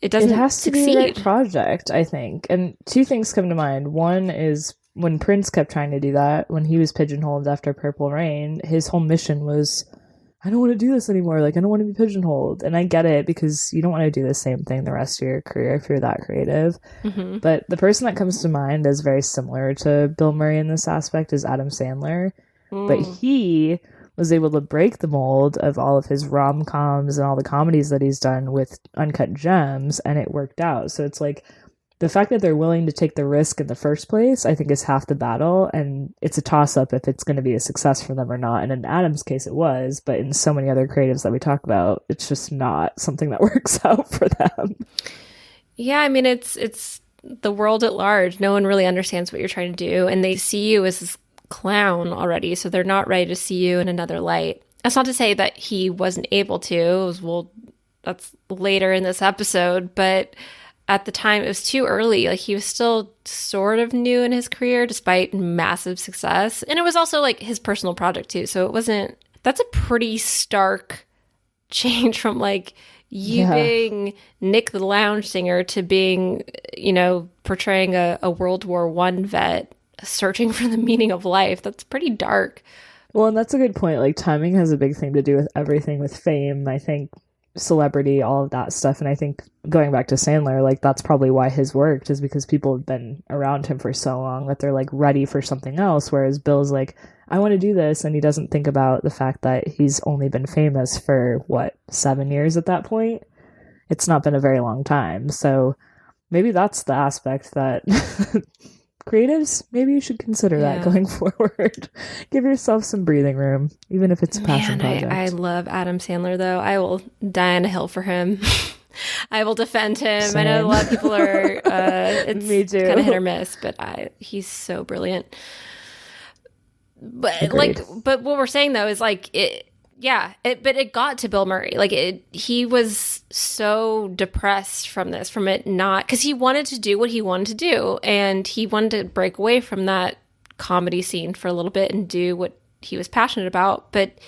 it has to be the right project, I think. And two things come to mind. One is when Prince kept trying to do that, when he was pigeonholed after Purple Rain, his whole mission was, I don't want to do this anymore. Like, I don't want to be pigeonholed. And I get it, because you don't want to do the same thing the rest of your career if you're that creative. Mm-hmm. But the person that comes to mind as very similar to Bill Murray in this aspect is Adam Sandler. But he was able to break the mold of all of his rom-coms and all the comedies that he's done with Uncut Gems, and it worked out. So it's like, the fact that they're willing to take the risk in the first place, I think, is half the battle, and it's a toss-up if it's going to be a success for them or not. And in Adam's case, it was, but in so many other creatives that we talk about, it's just not something that works out for them. Yeah, I mean, it's the world at large. No one really understands what you're trying to do, and they see you as this clown already, so they're not ready to see you in another light. That's not to say that he wasn't able to. That's later in this episode, but at the time, it was too early. Like, he was still sort of new in his career, despite massive success. And it was also, like, his personal project, too. So it wasn't... That's a pretty stark change from, like, being Nick the Lounge Singer to being, you know, portraying a World War I vet searching for the meaning of life. That's pretty dark. Well, and that's a good point. Like, timing has a big thing to do with everything, with fame, I think, celebrity, all of that stuff. And I think going back to Sandler, like, that's probably why his worked, is because people have been around him for so long that they're like ready for something else, whereas Bill's like, I want to do this, and he doesn't think about the fact that he's only been famous for 7 years at that point. It's not been a very long time. So maybe that's the aspect that creatives, maybe you should consider that going forward. Give yourself some breathing room, even if it's a passion project. I love Adam Sandler, though. I will die on a hill for him. I will defend him. Same. I know a lot of people are, it's Me too. Kind of hit or miss, but he's so brilliant. But Agreed. but what we're saying though is like but it got to Bill Murray. Like, he was so depressed from it not, because he wanted to do what he wanted to do, and he wanted to break away from that comedy scene for a little bit and do what he was passionate about. But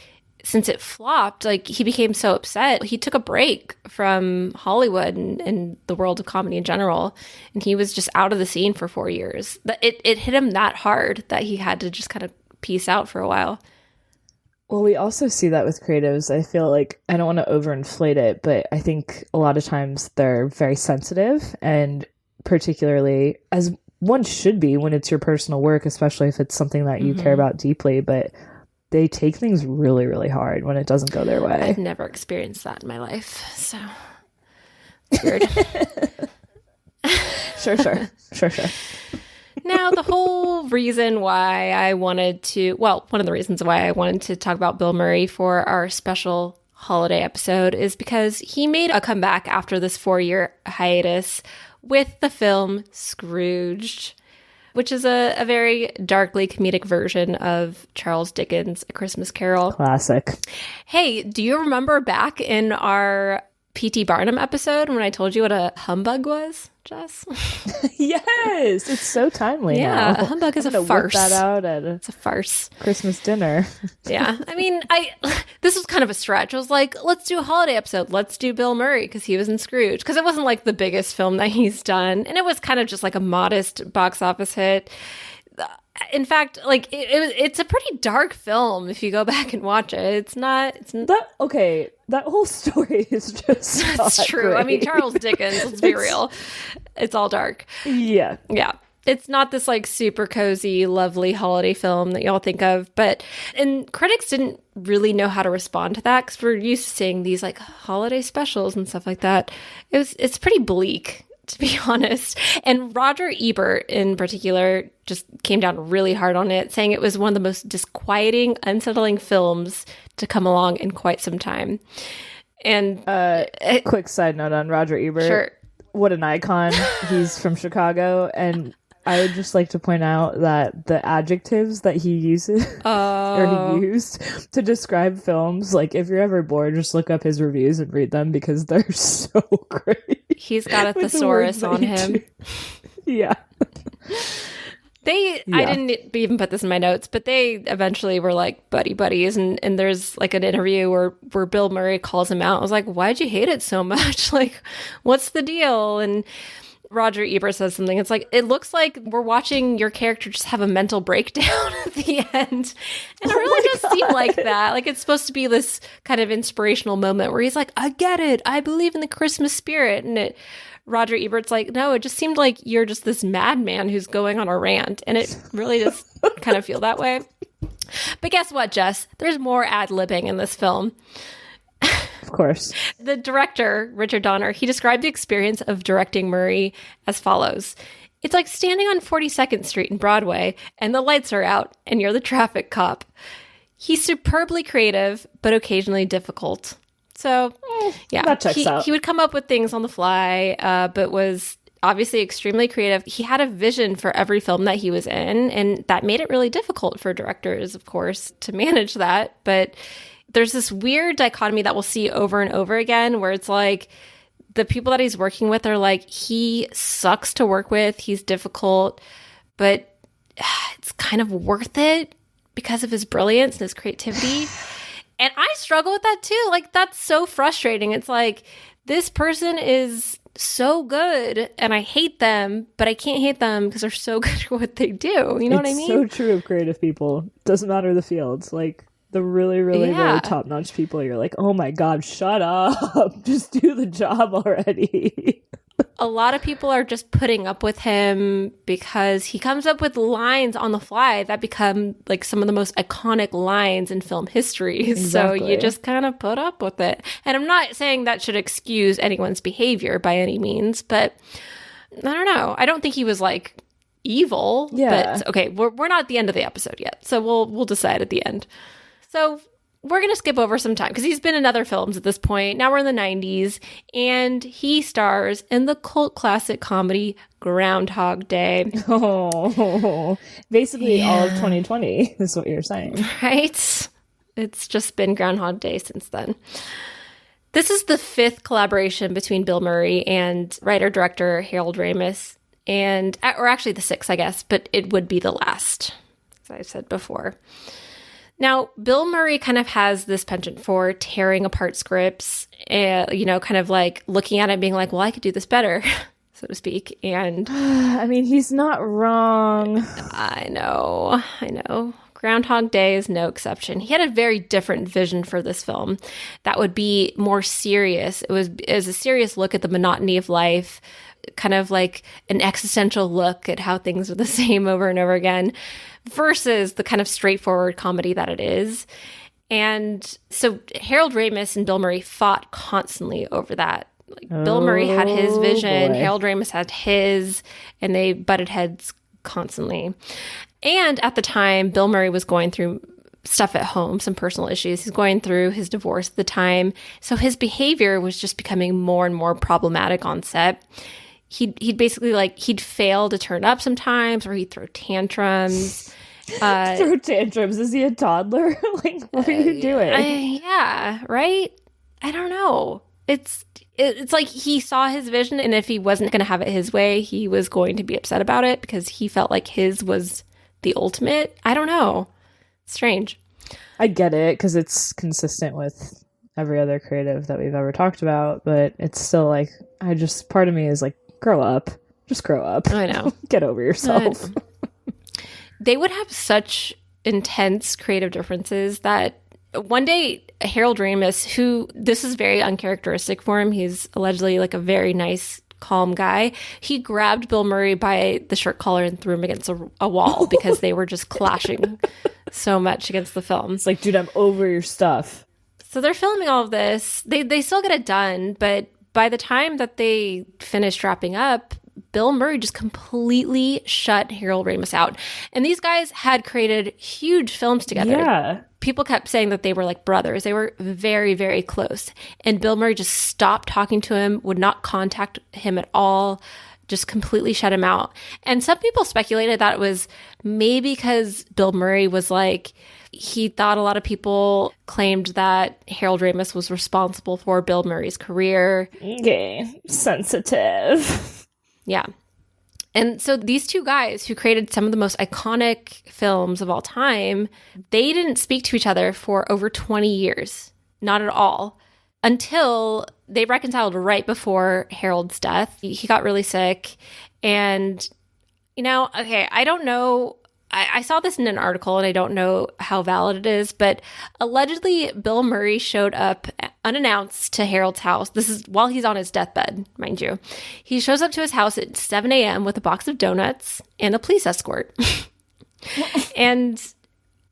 since it flopped, like, he became so upset. He took a break from Hollywood and the world of comedy in general, and he was just out of the scene for 4 years. It hit him that hard that he had to just kind of peace out for a while. Well, we also see that with creatives. I feel like, I don't want to overinflate it, but I think a lot of times they're very sensitive, and particularly, as one should be when it's your personal work, especially if it's something that you care about deeply, but they take things really, really hard when it doesn't go their way. I've never experienced that in my life, so it's weird. Sure. Now, the whole reason why I wanted to, one of the reasons why I wanted to talk about Bill Murray for our special holiday episode is because he made a comeback after this 4-year hiatus with the film Scrooged, which is a very darkly comedic version of Charles Dickens' A Christmas Carol. Classic. Hey, do you remember back in our P.T. Barnum episode when I told you what a humbug was, Jess? Yes, it's so timely. Yeah, now. a humbug is a farce. Whip that out at it's a farce. Christmas dinner. Yeah, I mean, this was kind of a stretch. I was like, let's do a holiday episode. Let's do Bill Murray because he was in Scrooge, because it wasn't like the biggest film that he's done, and it was kind of just like a modest box office hit. In fact, like it's a pretty dark film if you go back and watch it. It's not. Okay. That whole story is just. That's true. Great. I mean, Charles Dickens. Let's be real. It's all dark. Yeah. It's not this like super cozy, lovely holiday film that y'all think of, and critics didn't really know how to respond to that because we're used to seeing these like holiday specials and stuff like that. It's pretty bleak, to be honest. And Roger Ebert in particular just came down really hard on it, saying it was one of the most disquieting, unsettling films to come along in quite some time. And quick side note on Roger Ebert. Sure. What an icon. He's from Chicago, and I would just like to point out that the adjectives that he uses or he used to describe films, like if you're ever bored, just look up his reviews and read them because they're so great. He's got a thesaurus on him. Yeah. I didn't even put this in my notes, but they eventually were like buddies. And there's like an interview where Bill Murray calls him out. I was like, why'd you hate it so much? Like, what's the deal? And Roger Ebert says something. It's like, it looks like we're watching your character just have a mental breakdown at the end. And it really does seem like that. Like, it's supposed to be this kind of inspirational moment where he's like, I get it. I believe in the Christmas spirit. And Roger Ebert's like, no, it just seemed like you're just this madman who's going on a rant. And it really does kind of feel that way. But guess what, Jess? There's more ad-libbing in this film. Of course. The director, Richard Donner, he described the experience of directing Murray as follows. It's like standing on 42nd Street and Broadway, and the lights are out, and you're the traffic cop. He's superbly creative, but occasionally difficult. So, yeah, that checks out. He would come up with things on the fly, but was obviously extremely creative. He had a vision for every film that he was in, and that made it really difficult for directors, of course, to manage that. But there's this weird dichotomy that we'll see over and over again, where it's like the people that he's working with are like, he sucks to work with, he's difficult, but it's kind of worth it because of his brilliance and his creativity. And I struggle with that too. Like, that's so frustrating. It's like, this person is so good and I hate them, but I can't hate them because they're so good at what they do. You know what I mean? It's so true of creative people. Doesn't matter the fields. Like, the really, really, really top-notch people, you're like, oh my God, shut up. Just do the job already. A lot of people are just putting up with him because he comes up with lines on the fly that become like some of the most iconic lines in film history. Exactly. So you just kind of put up with it. And I'm not saying that should excuse anyone's behavior by any means, but I don't know. I don't think he was like evil. Yeah. But okay, we're not at the end of the episode yet. So we'll decide at the end. So we're going to skip over some time because he's been in other films at this point. Now we're in the 90s, and he stars in the cult classic comedy Groundhog Day. Oh, basically all of 2020 is what you're saying. Right? It's just been Groundhog Day since then. This is the fifth collaboration between Bill Murray and writer-director Harold Ramis, or actually the sixth, I guess, but it would be the last, as I said before. Now, Bill Murray kind of has this penchant for tearing apart scripts, kind of like looking at it and being like, well, I could do this better, so to speak. And I mean, he's not wrong. I know. Groundhog Day is no exception. He had a very different vision for this film that would be more serious. It was a serious look at the monotony of life, kind of like an existential look at how things are the same over and over again, versus the kind of straightforward comedy that it is. And so Harold Ramis and Bill Murray fought constantly over that. Like, Bill Murray had his vision, boy. Harold Ramis had his, and they butted heads constantly. And at the time, Bill Murray was going through stuff at home, some personal issues. He's going through his divorce at the time. So his behavior was just becoming more and more problematic on set. He'd basically he'd fail to turn up sometimes, or he'd throw tantrums. Throw tantrums? Is he a toddler? Like, what are you doing? Yeah, right? I don't know. It's like he saw his vision, and if he wasn't going to have it his way, he was going to be upset about it because he felt like his was the ultimate. I don't know. Strange. I get it because it's consistent with every other creative that we've ever talked about, but it's still like, part of me is like, grow up. Just grow up. I know. Get over yourself. They would have such intense creative differences that one day Harold Ramis, who this is very uncharacteristic for him, he's allegedly like a very nice, calm guy, he grabbed Bill Murray by the shirt collar and threw him against a wall because they were just clashing so much against the film. It's like, dude, I'm over your stuff. So they're filming all of this. They still get it done, but by the time that they finished wrapping up, Bill Murray just completely shut Harold Ramis out. And these guys had created huge films together. Yeah. People kept saying that they were like brothers. They were very, very close. And Bill Murray just stopped talking to him, would not contact him at all, just completely shut him out. And some people speculated that it was maybe because Bill Murray was like, he thought a lot of people claimed that Harold Ramis was responsible for Bill Murray's career. Okay, sensitive. Yeah. And so these two guys who created some of the most iconic films of all time, they didn't speak to each other for over 20 years. Not at all. Until they reconciled right before Harold's death. He got really sick. And, okay, I don't know. I saw this in an article, and I don't know how valid it is, but allegedly Bill Murray showed up unannounced to Harold's house. This is while he's on his deathbed, mind you. He shows up to his house at 7 a.m. with a box of donuts and a police escort. And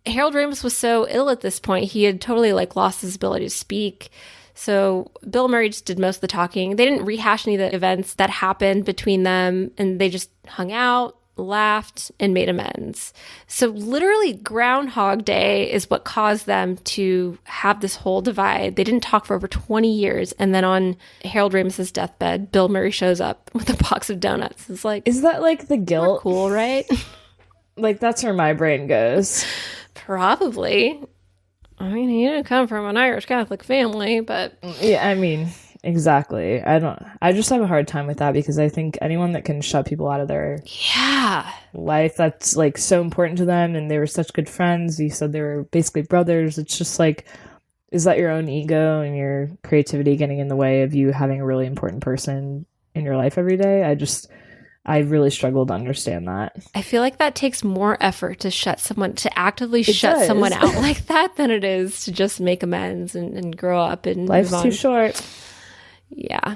Harold Ramis was so ill at this point, he had totally lost his ability to speak. So Bill Murray just did most of the talking. They didn't rehash any of the events that happened between them, and they just hung out, laughed, and made amends. So literally Groundhog Day is what caused them to have this whole divide. They didn't talk for over 20 years. And then on Harold Ramis's deathbed, Bill Murray shows up with a box of donuts. It's like, is that the guilt? Cool, right? That's where my brain goes. Probably. I mean, he didn't come from an Irish Catholic family, but... Yeah, I mean, exactly. I just have a hard time with that because I think anyone that can shut people out of their life, that's so important to them, and they were such good friends. You said they were basically brothers. It's just is that your own ego and your creativity getting in the way of you having a really important person in your life every day? I really struggle to understand that. I feel like that takes more effort to actively shut someone out like that than it is to just make amends and grow up and life's move on. Too short. Yeah.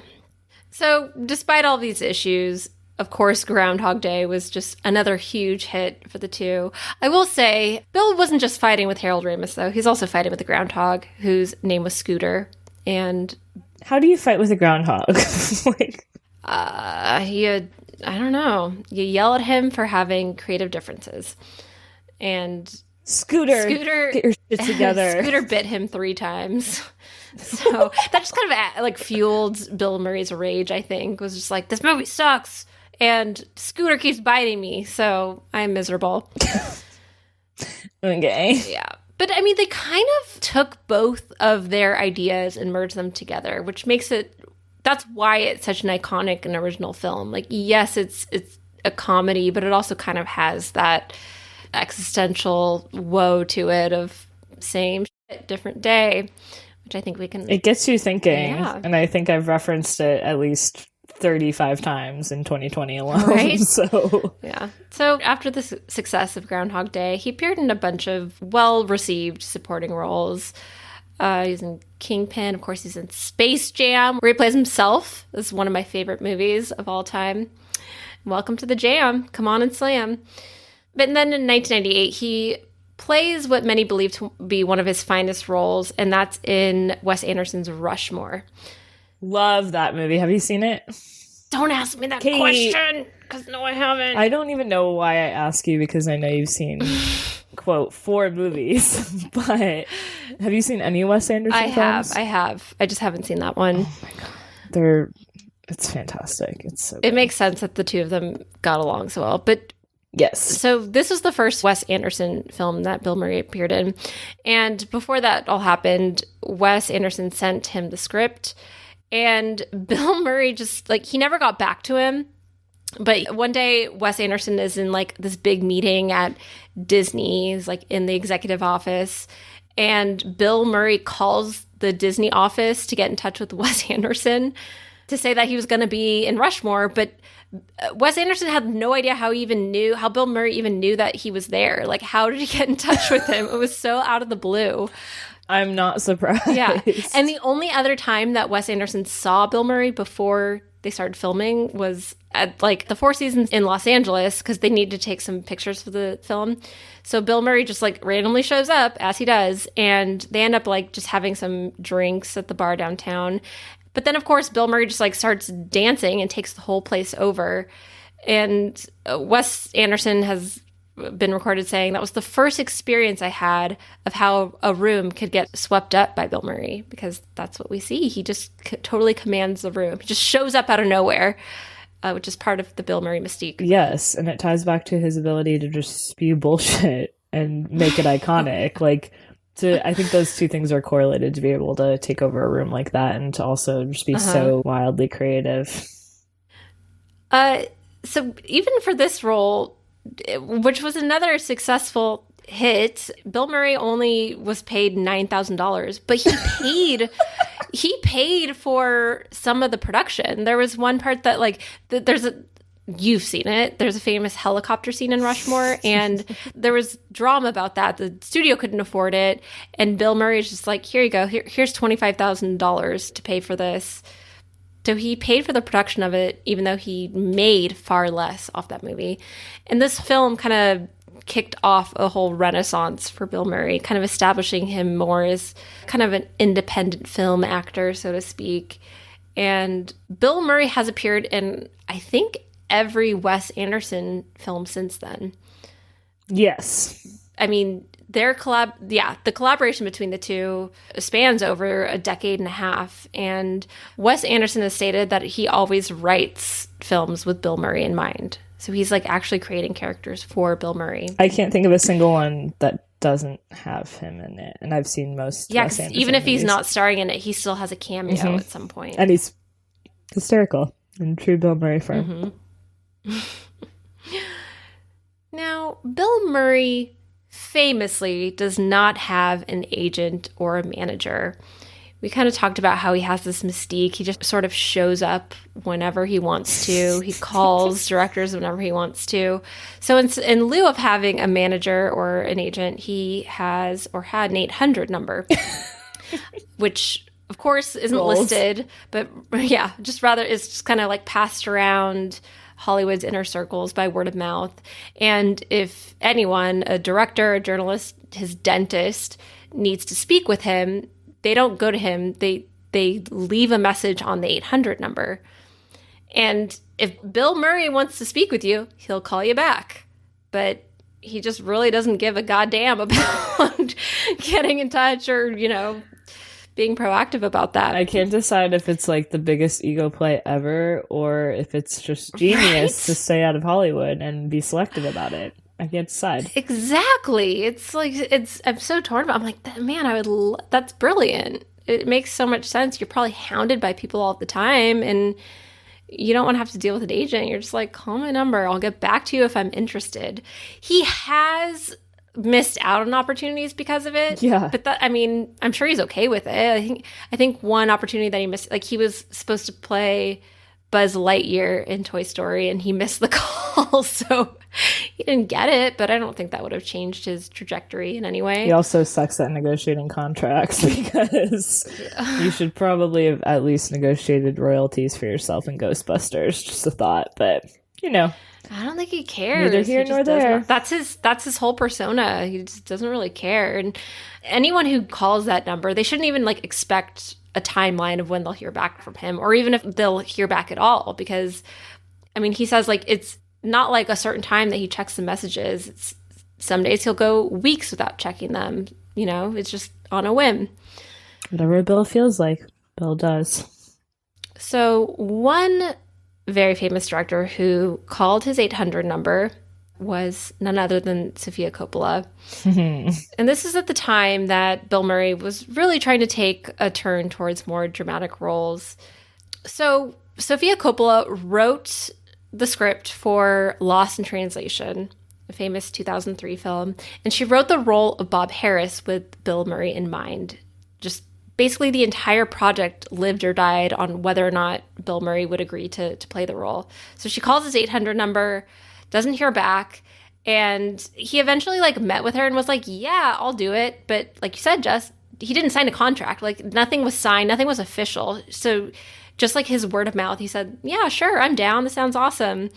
So despite all these issues, of course, Groundhog Day was just another huge hit for the two. I will say, Bill wasn't just fighting with Harold Ramis, though. He's also fighting with the groundhog, whose name was Scooter. And how do you fight with a groundhog? I don't know. You yell at him for having creative differences. And Scooter, get your shit together. Scooter bit him 3 times. So that just kind of fueled Bill Murray's rage, I think. Was just this movie sucks. And Scooter keeps biting me, so I'm miserable. Okay. Yeah. But I mean, they kind of took both of their ideas and merged them together, which makes it... That's why it's such an iconic and original film. Yes, it's a comedy, but it also kind of has that existential woe to it of same shit, different day, which I think we can... It gets you thinking, yeah. And I think I've referenced it at least 35 times in 2020 alone. Right? So yeah. So after the success of Groundhog Day, he appeared in a bunch of well-received supporting roles. He's in Kingpin. Of course, he's in Space Jam, where he plays himself. This is one of my favorite movies of all time. Welcome to the jam. Come on and slam. But then in 1998, he plays what many believe to be one of his finest roles, and that's in Wes Anderson's Rushmore. Love that movie. Have you seen it? Don't ask me that question, because no, I haven't. I don't even know why I ask you, because I know you've seen... quote 4 movies, but have you seen any Wes Anderson films? I have. I just haven't seen that one. Oh my god, it's fantastic. It's so good. It makes sense that the two of them got along so well. But yes, so this was the first Wes Anderson film that Bill Murray appeared in, and before that all happened, Wes Anderson sent him the script, and Bill Murray just he never got back to him. But one day, Wes Anderson is in this big meeting at Disney, is in the executive office, and Bill Murray calls the Disney office to get in touch with Wes Anderson to say that he was going to be in Rushmore. But Wes Anderson had no idea how Bill Murray even knew that he was there. How did he get in touch with him? It was so out of the blue. I'm not surprised. Yeah. And the only other time that Wes Anderson saw Bill Murray before they started filming was at the Four Seasons in Los Angeles, because they needed to take some pictures for the film. So Bill Murray just randomly shows up, as he does, and they end up just having some drinks at the bar downtown. But then, of course, Bill Murray just like starts dancing and takes the whole place over. And Wes Anderson has been recorded saying that was the first experience I had of how a room could get swept up by Bill Murray, because that's what we see. He just totally commands the room. He just shows up out of nowhere, which is part of the Bill Murray mystique. Yes, and it ties back to his ability to just spew bullshit and make it iconic. I think those two things are correlated, to be able to take over a room like that and to also just be so wildly creative. So even for this role, which was another successful hit, Bill Murray only was paid $9,000, but he paid for some of the production. There was one part that you've seen it. There's a famous helicopter scene in Rushmore, and there was drama about that. The studio couldn't afford it, and Bill Murray's just like, here you go. Here's $25,000 to pay for this. So he paid for the production of it, even though he made far less off that movie. And this film kind of kicked off a whole renaissance for Bill Murray, kind of establishing him more as kind of an independent film actor, so to speak. And Bill Murray has appeared in, I think, every Wes Anderson film since then. Yes. I mean, the collaboration between the two spans over a decade and a half. And Wes Anderson has stated that he always writes films with Bill Murray in mind. So he's like actually creating characters for Bill Murray. I can't think of a single one that doesn't have him in it. And I've seen most. Yeah, even if he's not starring in it, he still has a cameo at some point. And he's hysterical in true Bill Murray form. Now, Bill Murray famously does not have an agent or a manager. We kind of talked about how he has this mystique. He just sort of shows up whenever he wants to. He calls directors whenever he wants to. So in lieu of having a manager or an agent, he has or had an 800 number, which of course isn't listed, but yeah, just rather it's just kind of like passed around Hollywood's inner circles by word of mouth. And if anyone, a director, a journalist, his dentist, needs to speak with him, they don't go to him. They leave a message on the 800 number. And if Bill Murray wants to speak with you, he'll call you back. But he just really doesn't give a goddamn about getting in touch or, being proactive about that. I can't decide if it's like the biggest ego play ever or if it's just genius to stay out of Hollywood and be selective about it. I can't decide. Exactly. It's like, I'm so torn about it. I'm like, man, that's brilliant. It makes so much sense. You're probably hounded by people all the time and you don't want to have to deal with an agent. You're just like, call my number. I'll get back to you if I'm interested. He has missed out on opportunities because of it. Yeah. But I'm sure he's okay with it. I think one opportunity that he missed, like he was supposed to play Buzz Lightyear in Toy Story and he missed the call. So he didn't get it, but I don't think that would have changed his trajectory in any way. He also sucks at negotiating contracts because you should probably have at least negotiated royalties for yourself in Ghostbusters. Just a thought, but I don't think he cares. Neither here nor there. That's his whole persona. He just doesn't really care. And anyone who calls that number, they shouldn't even like expect a timeline of when they'll hear back from him, or even if they'll hear back at all. Because, he says like it's not like a certain time that he checks the messages. It's some days he'll go weeks without checking them. It's just on a whim. Whatever Bill feels like, Bill does. So one very famous director who called his 800 number was none other than Sofia Coppola. And this is at the time that Bill Murray was really trying to take a turn towards more dramatic roles. So Sofia Coppola wrote the script for Lost in Translation, a famous 2003 film, and she wrote the role of Bob Harris with Bill Murray in mind. Just basically the entire project lived or died on whether or not Bill Murray would agree to play the role. So she calls his 800 number, doesn't hear back, and he eventually met with her and was like, yeah, I'll do it. But like you said, Jess, he didn't sign a contract. Like nothing was signed, nothing was official. So just like his word of mouth, he said, yeah, sure, I'm down. This sounds awesome.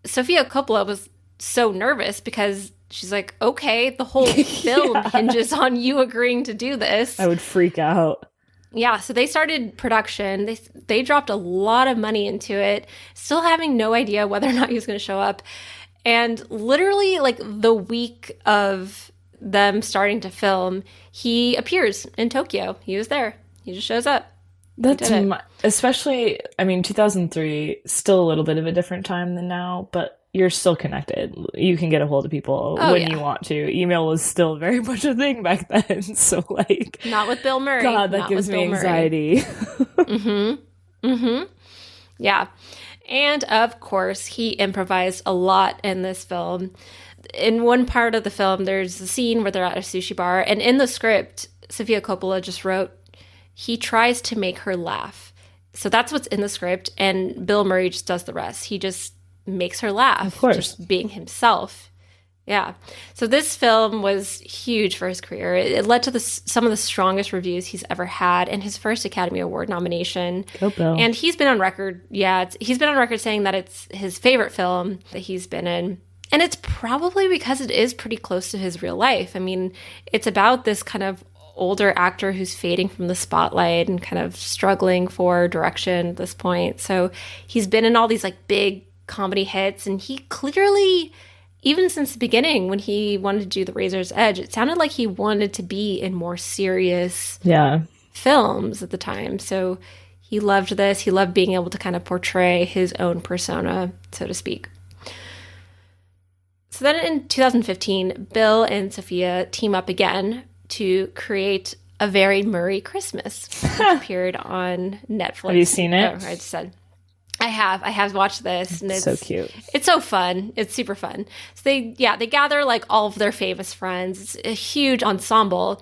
Sofia Coppola was so nervous because she's like, okay, the whole film hinges on you agreeing to do this. I would freak out. Yeah, so they started production. They dropped a lot of money into it, still having no idea whether or not he was going to show up. And literally, like, the week of them starting to film, he appears in Tokyo. He was there. He just shows up. That's especially, I mean, 2003, still a little bit of a different time than now, but you're still connected. You can get a hold of people when you want to. Email was still very much a thing back then. So, like, not with Bill Murray. God, that gives me anxiety. Yeah. And of course, he improvised a lot in this film. In one part of the film, there's a scene where they're at a sushi bar, and in the script, Sofia Coppola just wrote, he tries to make her laugh. So that's what's in the script, and Bill Murray just does the rest. He just makes her laugh, of course, just being himself. Yeah. So this film was huge for his career. It led to some of the strongest reviews he's ever had, and his first Academy Award nomination. Go Bill. And he's been on record, he's been on record saying that it's his favorite film that he's been in. And it's probably because it is pretty close to his real life. I mean, it's about this kind of older actor who's fading from the spotlight and kind of struggling for direction at this point. So he's been in all these like big comedy hits, and he clearly, even since the beginning when he wanted to do The Razor's Edge, it sounded like he wanted to be in more serious films at the time. So he loved this. He loved being able to kind of portray his own persona, so to speak. So then in 2015, Bill and Sophia team up again to create A Very Murray Christmas, which appeared on Netflix. Have you seen it? Oh, I just said. I have watched this, and it's so cute. It's so fun. It's super fun. So they gather like all of their famous friends. It's a huge ensemble,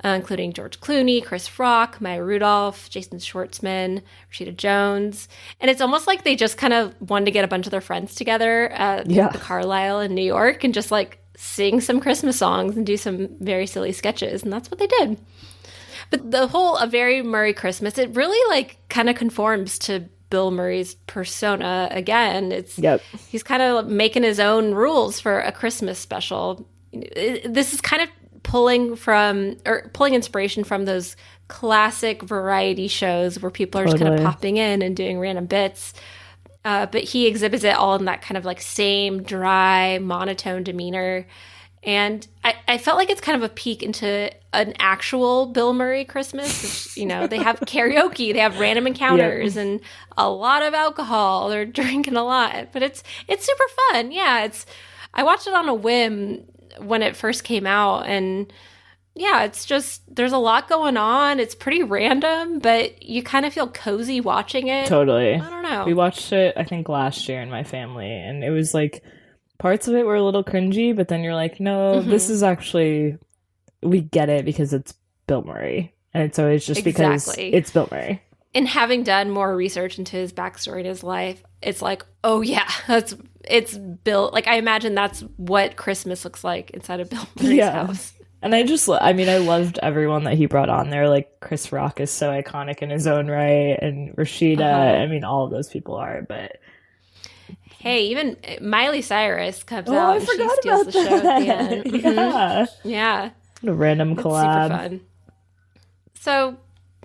including George Clooney, Chris Rock, Maya Rudolph, Jason Schwartzman, Rashida Jones, and it's almost like they just kind of wanted to get a bunch of their friends together at the Carlisle in New York and just like sing some Christmas songs and do some very silly sketches, and that's what they did. But the whole A Very Murray Christmas, it really like kind of conforms to Bill Murray's persona again. He's kind of making his own rules for a Christmas special. This is kind of pulling inspiration from those classic variety shows where people are just kind of popping in and doing random bits. But he exhibits it all in that kind of like same dry, monotone demeanor. And I felt like it's kind of a peek into an actual Bill Murray Christmas. Which, you know, they have karaoke, they have random encounters, and a lot of alcohol. They're drinking a lot, but it's super fun. Yeah, I watched it on a whim when it first came out, and yeah, it's just there's a lot going on. It's pretty random, but you kind of feel cozy watching it. Totally. I don't know. We watched it, I think, last year in my family, and it was like parts of it were a little cringy, but then you're like, no, this is actually, we get it because it's Bill Murray. And it's always just because it's Bill Murray. And having done more research into his backstory in his life, it's like, oh yeah, it's Bill. Like, I imagine that's what Christmas looks like inside of Bill Murray's house. And I loved everyone that he brought on there. Like, Chris Rock is so iconic in his own right, and Rashida, I mean, all of those people are, but... Hey, even Miley Cyrus comes out and she steals the show at the end. Mm-hmm. Yeah. What a random collab. Super fun. So,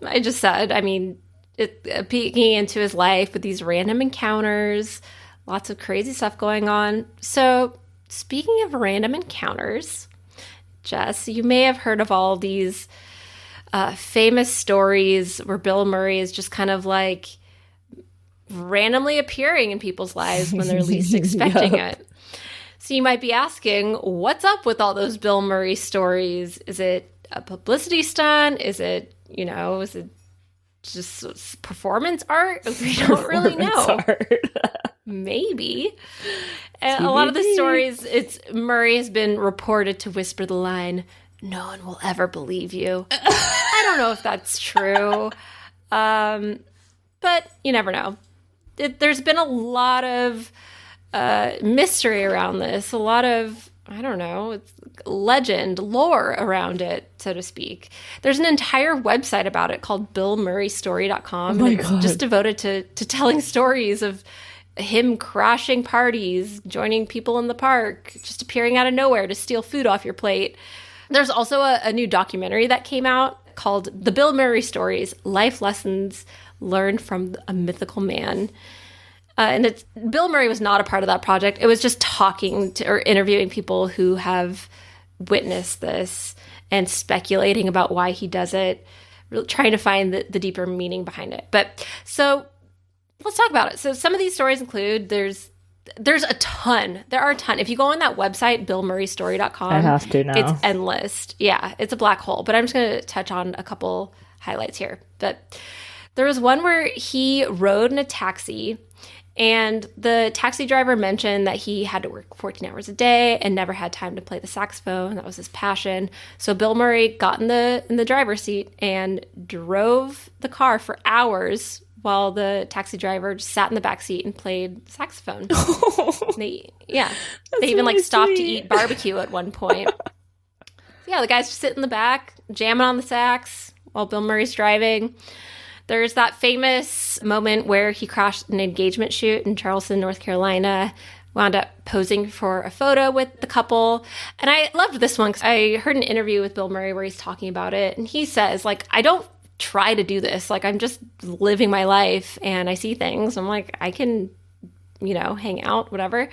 I just said, I mean, peeking into his life with these random encounters, lots of crazy stuff going on. So, speaking of random encounters, Jess, you may have heard of all these famous stories where Bill Murray is just kind of like randomly appearing in people's lives when they're least expecting it. So you might be asking, what's up with all those Bill Murray stories? Is it a publicity stunt? Is it just performance art? We don't really know. Maybe. And a lot of the stories, Murray has been reported to whisper the line, "No one will ever believe you." I don't know if that's true. But you never know. There's been a lot of mystery around this, a lot of, I don't know, it's legend, lore around it, so to speak. There's an entire website about it called BillMurrayStory.com. Oh my and it's God. just devoted to telling stories of him crashing parties, joining people in the park, just appearing out of nowhere to steal food off your plate. There's also a new documentary that came out called The Bill Murray Stories, Life Lessons Learned from a Mythical Man. And Bill Murray was not a part of that project. It was just talking to or interviewing people who have witnessed this and speculating about why he does it, really trying to find the deeper meaning behind it. But so let's talk about it. So some of these stories include, there's a ton. There are a ton. If you go on that website, billmurraystory.com, I have to now. It's endless. Yeah, it's a black hole. But I'm just going to touch on a couple highlights here. But there was one where he rode in a taxi, and the taxi driver mentioned that he had to work 14 hours a day and never had time to play the saxophone. That was his passion. So Bill Murray got in the driver's seat and drove the car for hours while the taxi driver just sat in the back seat and played saxophone. They even like stopped to eat barbecue at one point. Yeah, the guy's just sitting in the back, jamming on the sax while Bill Murray's driving. There's that famous moment where he crashed an engagement shoot in Charleston, North Carolina, wound up posing for a photo with the couple. And I loved this one because I heard an interview with Bill Murray where he's talking about it. And he says, like, I don't try to do this. Like, I'm just living my life and I see things. I'm like, I can, hang out, whatever.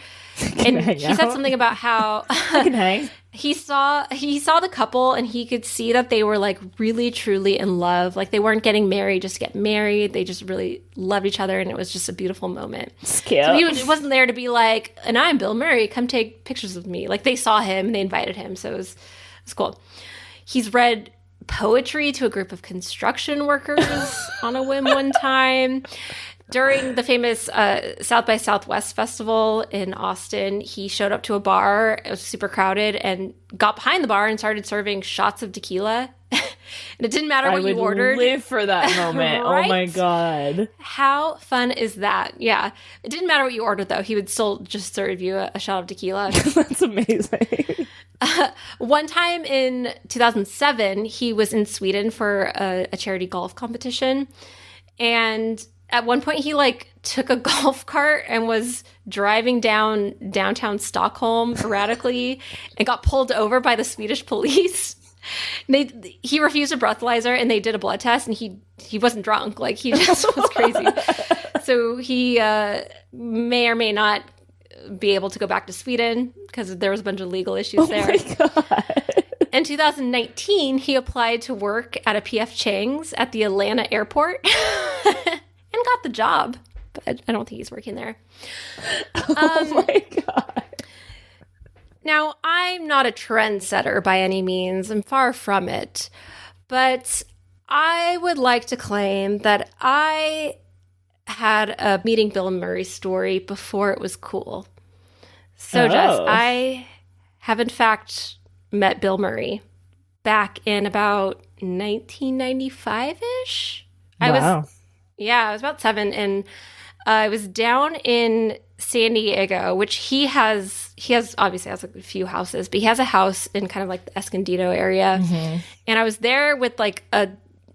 And he said something about how I can hang. He saw the couple and he could see that they were like really truly in love. Like they weren't getting married just to get married. They just really loved each other and it was just a beautiful moment. It's cute. So he wasn't there to be like, and I'm Bill Murray, come take pictures with me. Like they saw him and they invited him. So it was cool. He's read poetry to a group of construction workers on a whim one time. During the famous South by Southwest festival in Austin, he showed up to a bar. It was super crowded and got behind the bar and started serving shots of tequila. And it didn't matter what you ordered. I would live for that moment. Right? Oh my God. How fun is that? Yeah. It didn't matter what you ordered, though. He would still just serve you a shot of tequila. That's amazing. One time in 2007, he was in Sweden for a charity golf competition. And at one point, he took a golf cart and was driving down downtown Stockholm erratically and got pulled over by the Swedish police. He refused a breathalyzer and they did a blood test and he wasn't drunk. Like he just was crazy. So he may or may not be able to go back to Sweden because there was a bunch of legal issues there. Oh my God. In 2019, he applied to work at a P.F. Chang's at the Atlanta airport. And got the job, but I don't think he's working there. Oh my God. Now, I'm not a trendsetter by any means. I'm far from it. But I would like to claim that I had a meeting Bill Murray story before it was cool. So, Jess, I have in fact met Bill Murray back in about 1995-ish. Wow. I was about 7, and I was down in San Diego, which he obviously has a few houses, but he has a house in kind of like the Escondido area. Mm-hmm. And I was there with like a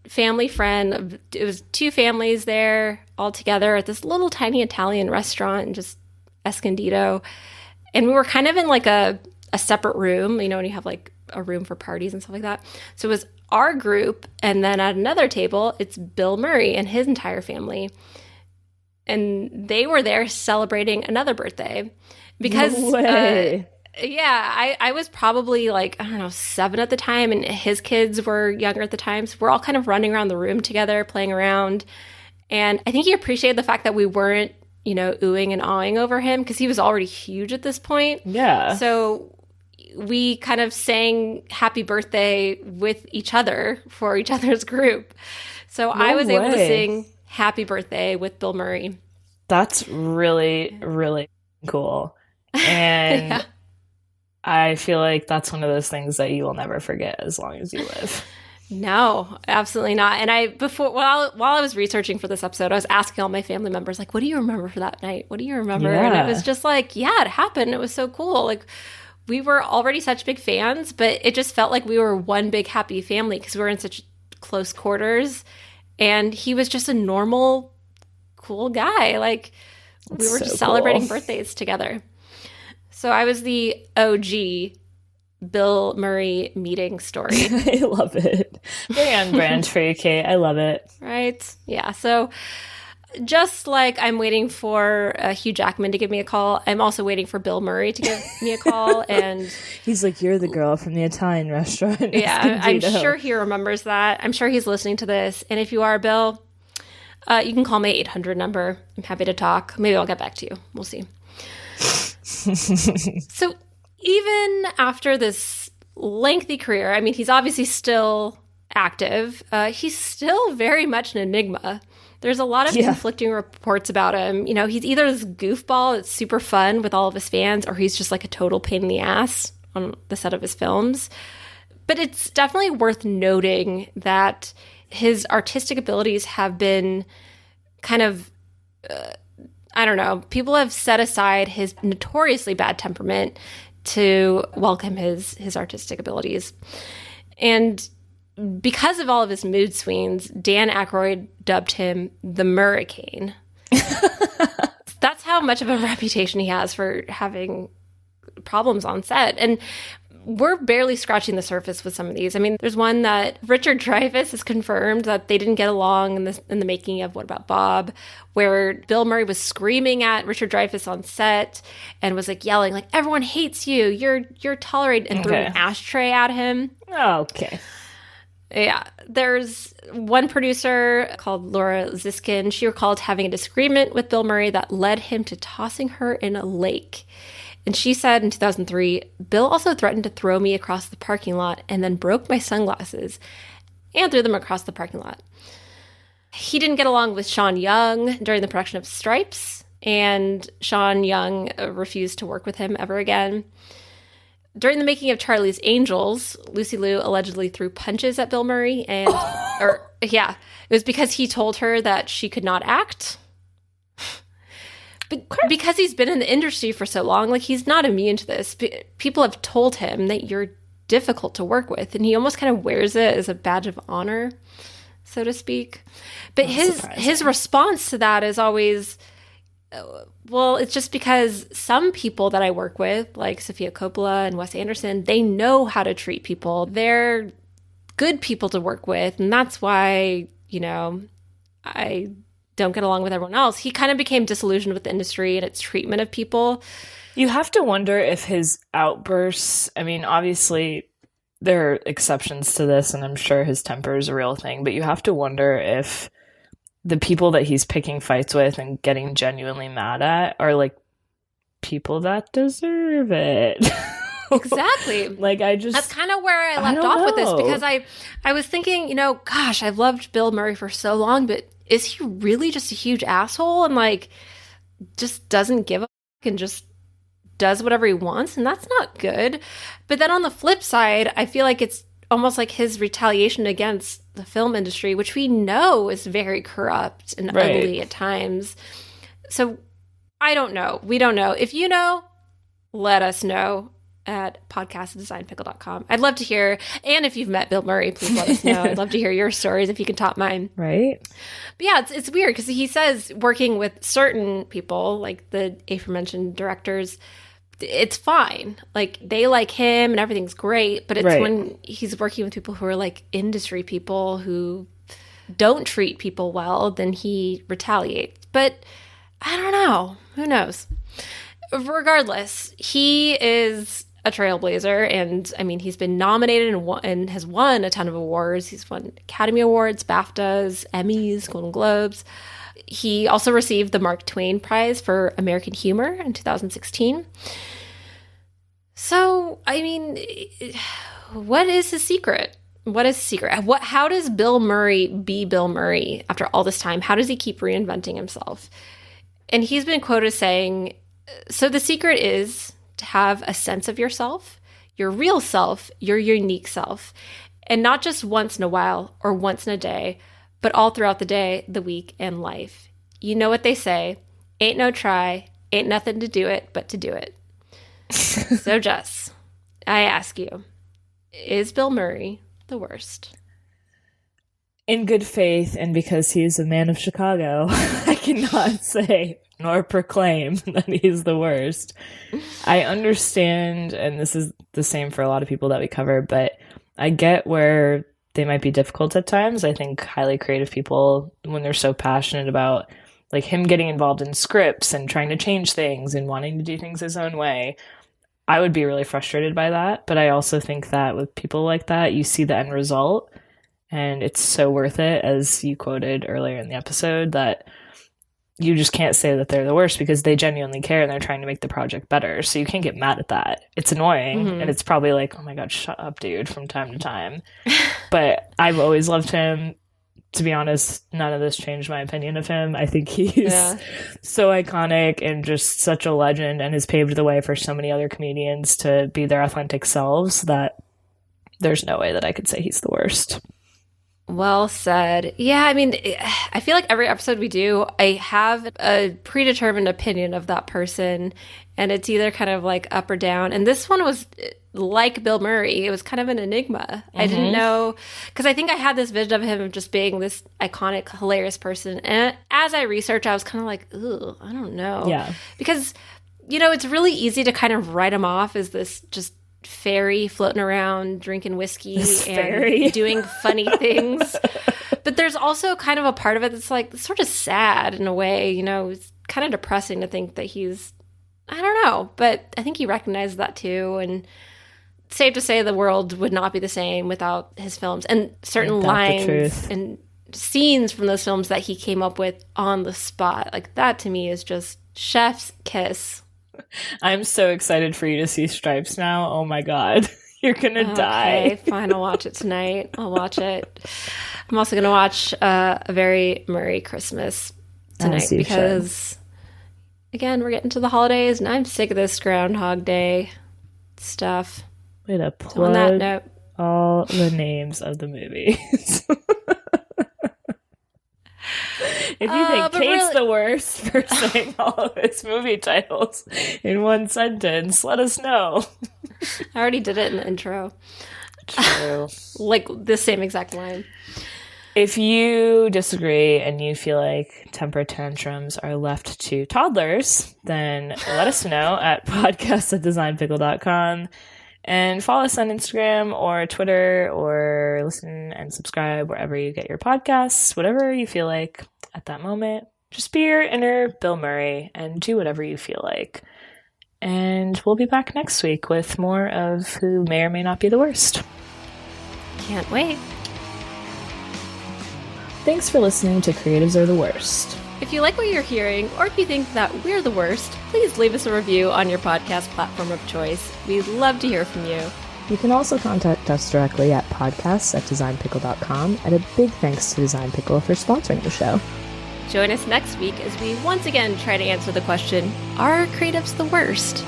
family friend. It was 2 families there all together at this little tiny Italian restaurant in just Escondido. And we were kind of in like a separate room, when you have like a room for parties and stuff like that. So it was our group, and then at another table, it's Bill Murray and his entire family. And they were there celebrating another birthday. Because, no way. I was probably 7 at the time, and his kids were younger at the time. So we're all kind of running around the room together, playing around. And I think he appreciated the fact that we weren't, oohing and awing over him, because he was already huge at this point. Yeah. So we kind of sang happy birthday with each other for each other's group. So I was able to sing happy birthday with Bill Murray. That's really, really cool. And yeah. I feel like that's one of those things that you will never forget as long as you live. No, absolutely not. And while I was researching for this episode, I was asking all my family members, what do you remember for that night? What do you remember? Yeah. And it was just it happened. It was so cool. We were already such big fans, but it just felt like we were one big happy family because we were in such close quarters. And he was just a normal, cool guy. We were just celebrating birthdays together. So I was the OG Bill Murray meeting story. I love it. Very on brand for you, Kate. I love it. Right? Yeah. So just like I'm waiting for Hugh Jackman to give me a call, I'm also waiting for Bill Murray to give me a call. And he's like, you're the girl from the Italian restaurant. Yeah, I'm sure he remembers that. I'm sure he's listening to this. And if you are, Bill, you can call my 800 number. I'm happy to talk. Maybe I'll get back to you. We'll see. So even after this lengthy career, I mean, he's obviously still active. He's still very much an enigma. There's a lot of conflicting reports about him. You know, he's either this goofball that's super fun with all of his fans, or he's just like a total pain in the ass on the set of his films. But it's definitely worth noting that his artistic abilities have been kind of, I don't know, people have set aside his notoriously bad temperament to welcome his artistic abilities. And because of all of his mood swings, Dan Aykroyd dubbed him the Murricane. That's how much of a reputation he has for having problems on set. And we're barely scratching the surface with some of these. I mean, there's one that Richard Dreyfuss has confirmed that they didn't get along in the making of What About Bob, where Bill Murray was screaming at Richard Dreyfuss on set and was like yelling, like, everyone hates you. You're tolerated, and threw an ashtray at him. Okay. Yeah. There's one producer called Laura Ziskin. She recalled having a disagreement with Bill Murray that led him to tossing her in a lake. And she said in 2003, Bill also threatened to throw me across the parking lot and then broke my sunglasses and threw them across the parking lot. He didn't get along with Sean Young during the production of Stripes, and Sean Young refused to work with him ever again. During the making of Charlie's Angels, Lucy Liu allegedly threw punches at Bill Murray, and it was because he told her that she could not act. But because he's been in the industry for so long, like, he's not immune to this. People have told him that you're difficult to work with, and he almost kind of wears it as a badge of honor, so to speak. But his response to that is always, well, it's just because some people that I work with, like Sofia Coppola and Wes Anderson, they know how to treat people. They're good people to work with, and that's why, you know, I don't get along with everyone else. He kind of became disillusioned with the industry and its treatment of people. You have to wonder if his outbursts, I mean, obviously there are exceptions to this, and I'm sure his temper is a real thing, but you have to wonder if the people that he's picking fights with and getting genuinely mad at are like people that deserve it. Exactly. Like, that's kind of where I left off with this, because I was thinking, you know, gosh, I've loved Bill Murray for so long, but is he really just a huge asshole and like just doesn't give a fuck and just does whatever he wants? And that's not good. But then on the flip side, I feel like it's almost like his retaliation against the film industry, which we know is very corrupt and ugly at times. So I don't know. We don't know. If you know, let us know at podcast@designpickle.com. I'd love to hear. And if you've met Bill Murray, please let us know. I'd love to hear your stories if you can top mine. Right. But yeah, it's weird because he says working with certain people, like the aforementioned directors, it's fine. Like, they like him and everything's great. But it's when he's working with people who are like industry people who don't treat people well, then he retaliates. But I don't know. Who knows? Regardless, he is a trailblazer, and I mean, he's been nominated and has won a ton of awards. He's won Academy Awards, BAFTAs, Emmys, Golden Globes. He also received the Mark Twain Prize for American Humor in 2016. So, I mean, what is his secret? What is his secret? How does Bill Murray be Bill Murray after all this time? How does he keep reinventing himself? And he's been quoted saying, so the secret is to have a sense of yourself, your real self, your unique self, and not just once in a while or once in a day, but all throughout the day, the week, and life. You know what they say, ain't no try, ain't nothing to do it but to do it. So Jess, I ask you, is Bill Murray the worst? in good faith, and because he's a man of Chicago, I cannot say nor proclaim that he's the worst. I understand, and this is the same for a lot of people that we cover, but I get where they might be difficult at times. I think highly creative people, when they're so passionate about like him getting involved in scripts and trying to change things and wanting to do things his own way, I would be really frustrated by that. But I also think that with people like that, you see the end result and it's so worth it, as you quoted earlier in the episode, that you just can't say that they're the worst because they genuinely care and they're trying to make the project better. So you can't get mad at that. It's annoying and it's probably like, oh my God, shut up, dude, from time to time. But I've always loved him. To be honest, none of this changed my opinion of him. I think he's so iconic and just such a legend and has paved the way for so many other comedians to be their authentic selves that there's no way that I could say he's the worst. Well said. Yeah, I mean, I feel like every episode we do, I have a predetermined opinion of that person, and it's either kind of like up or down. And this one was like Bill Murray. It was kind of an enigma. I didn't know, because I think I had this vision of him just being this iconic, hilarious person. And as I researched, I was kind of like, ooh, I don't know. Yeah. Because, you know, it's really easy to kind of write him off as this just fairy floating around drinking whiskey and doing funny things. But there's also kind of a part of it that's like sort of sad in a way. You know, it's kind of depressing to think that he's, I don't know, but I think he recognizes that too. And safe to say the world would not be the same without his films and certain lines and scenes from those films that he came up with on the spot. Like that to me is just chef's kiss. I'm so excited for you to see Stripes now. Oh my God. You're going to die. Okay, fine. I'll watch it tonight. I'll watch it. I'm also going to watch A Very Merry Christmas tonight because, again, we're getting to the holidays and I'm sick of this Groundhog Day stuff. Way to plug so on that note, all the names of the movies. If you think Kate's the worst for saying all of his movie titles in one sentence, let us know. I already did it in the intro. True. Like the same exact line. If you disagree and you feel like temper tantrums are left to toddlers, then let us know at podcast@designpickle.com. And follow us on Instagram or Twitter or listen and subscribe wherever you get your podcasts, whatever you feel like at that moment. Just be your inner Bill Murray and do whatever you feel like. And we'll be back next week with more of who may or may not be the worst. Can't wait. Thanks for listening to Creatives Are the Worst. If you like what you're hearing, or if you think that we're the worst, please leave us a review on your podcast platform of choice. We'd love to hear from you. You can also contact us directly at podcasts@designpickle.com, and a big thanks to Design Pickle for sponsoring the show. Join us next week as we once again try to answer the question, are creatives the worst?